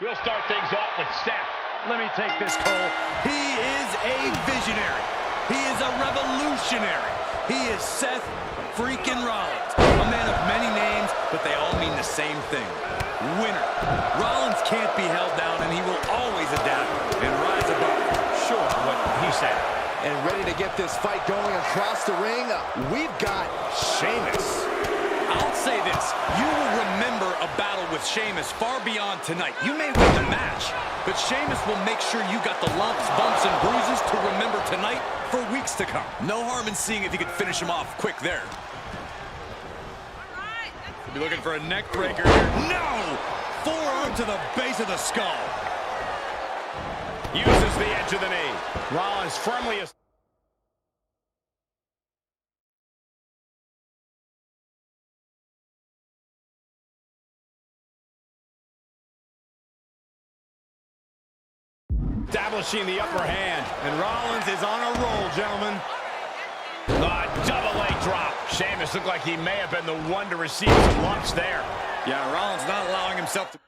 We'll start things off with Seth. Let me take this, Cole. He is a visionary. He is a revolutionary. He is Seth freaking Rollins. A man of many names, but they all mean the same thing. Winner. Rollins can't be held down, and he will always adapt and rise above. Sure, what he said. And ready to get this fight going across the ring, we've got Sheamus. I'll say this, you will remember a battle with Sheamus far beyond tonight. You may win the match, but Sheamus will make sure you got the lumps, bumps, and bruises to remember tonight for weeks to come. No harm in seeing if you could finish him off quick there. We'll be looking for a neck breaker here. No! Forearm to the base of the skull. Uses the edge of the knee. Rollins firmly is... establishing the upper hand. And Rollins is on a roll, gentlemen. A double leg drop. Sheamus looked like he may have been the one to receive some lumps there. Yeah, Rollins not allowing himself to...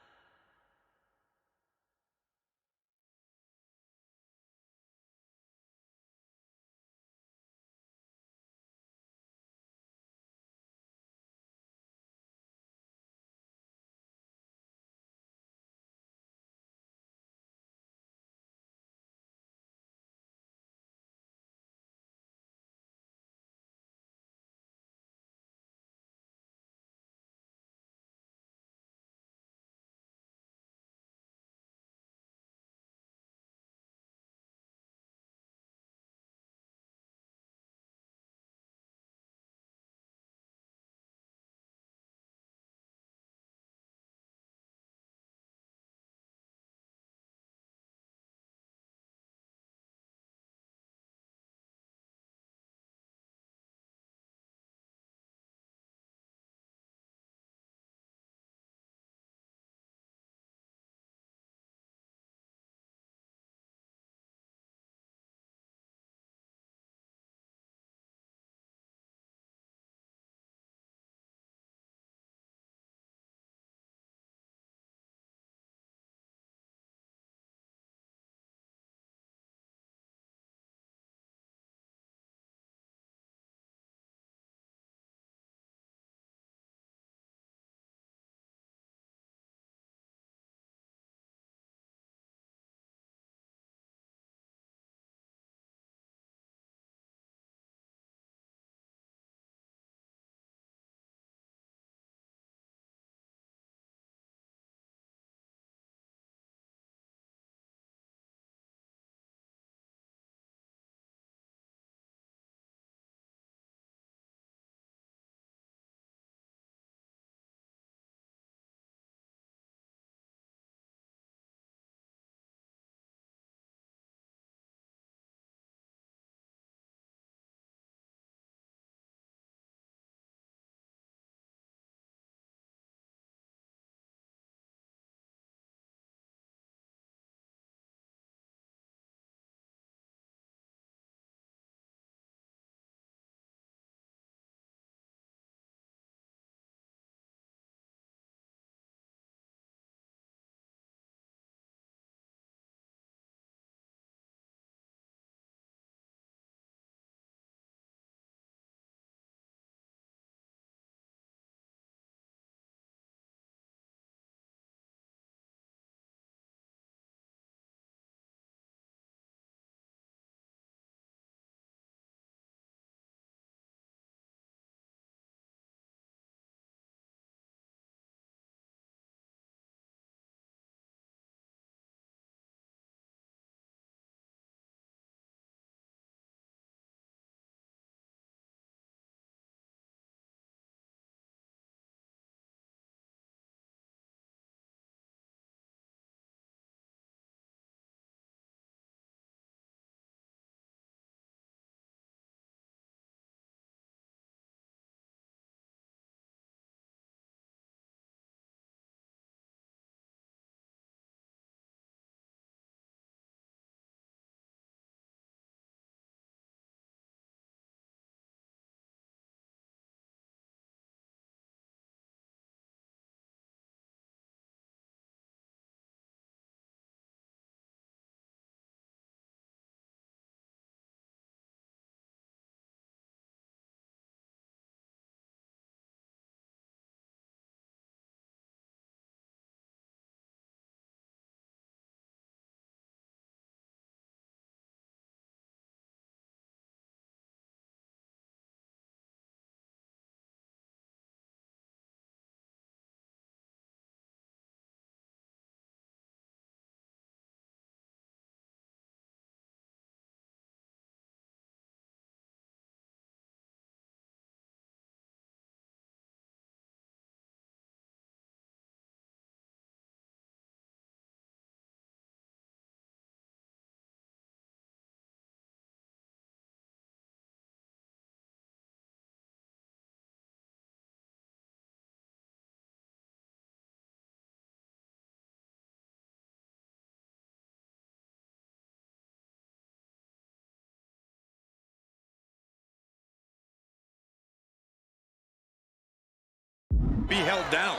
be held down.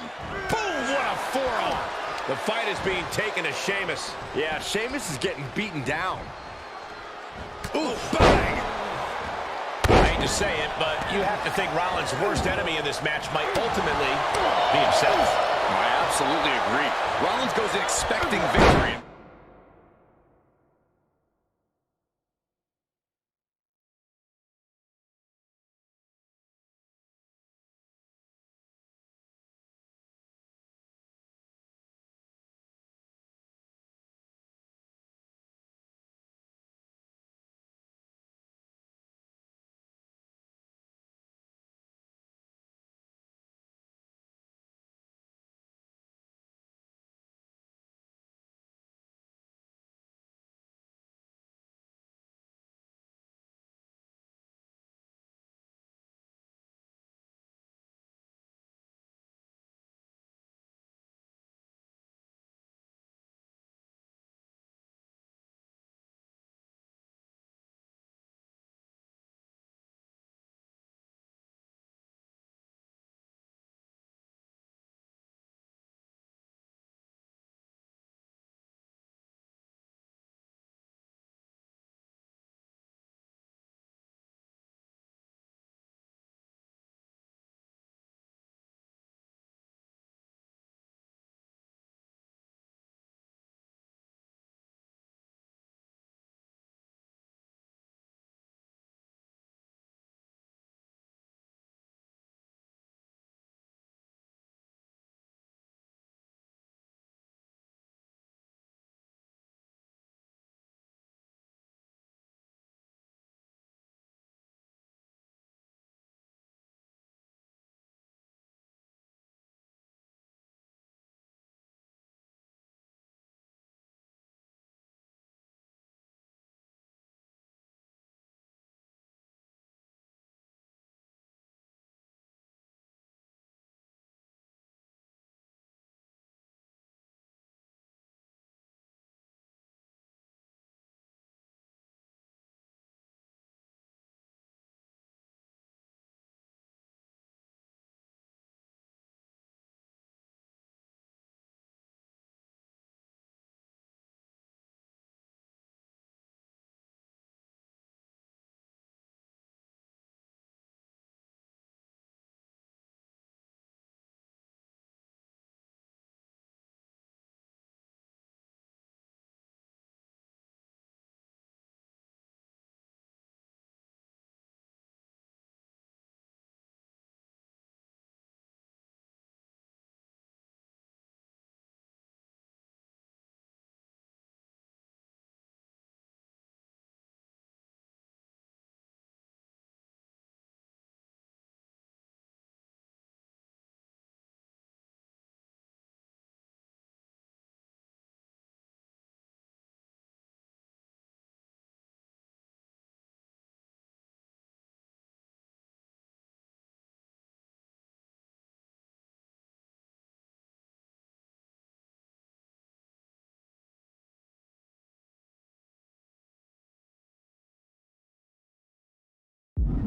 Boom, what a forearm. The fight is being taken to Sheamus. Yeah, Sheamus is getting beaten down. Ooh, bang! I hate to say it, but you have to think Rollins' worst enemy in this match might ultimately be himself. I absolutely agree. Rollins goes in expecting victory.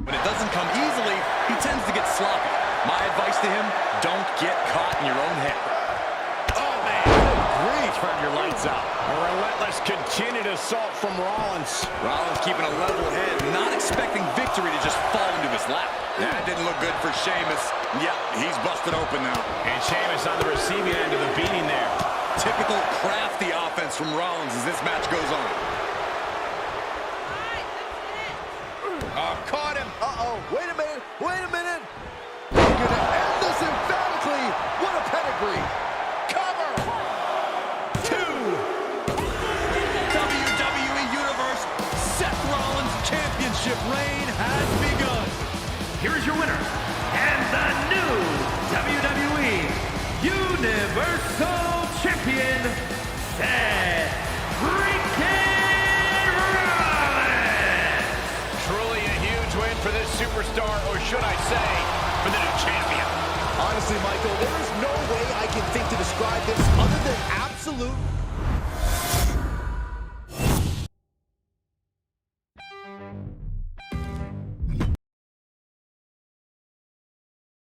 When it doesn't come easily, he tends to get sloppy. My advice to him, don't get caught in your own head. Oh, man, good grief. Turn your lights out. A relentless continued assault from Rollins. Rollins keeping a level head, not expecting victory to just fall into his lap. That didn't look good for Sheamus. Yeah, he's busted open now. And Sheamus on the receiving end of the beating there. Typical crafty offense from Rollins as this match goes on. Caught him. Uh-oh, wait a minute, wait a minute. We're gonna end this emphatically. What a pedigree. Cover. 2. WWE Universe, Seth Rollins Championship reign has begun. Here is your winner, and the new WWE Universal Champion, Seth freaking Rollins. Truly a huge win for this superstar, or should I say, for the new champion. Honestly, Michael, there is no way I can think to describe this other than absolute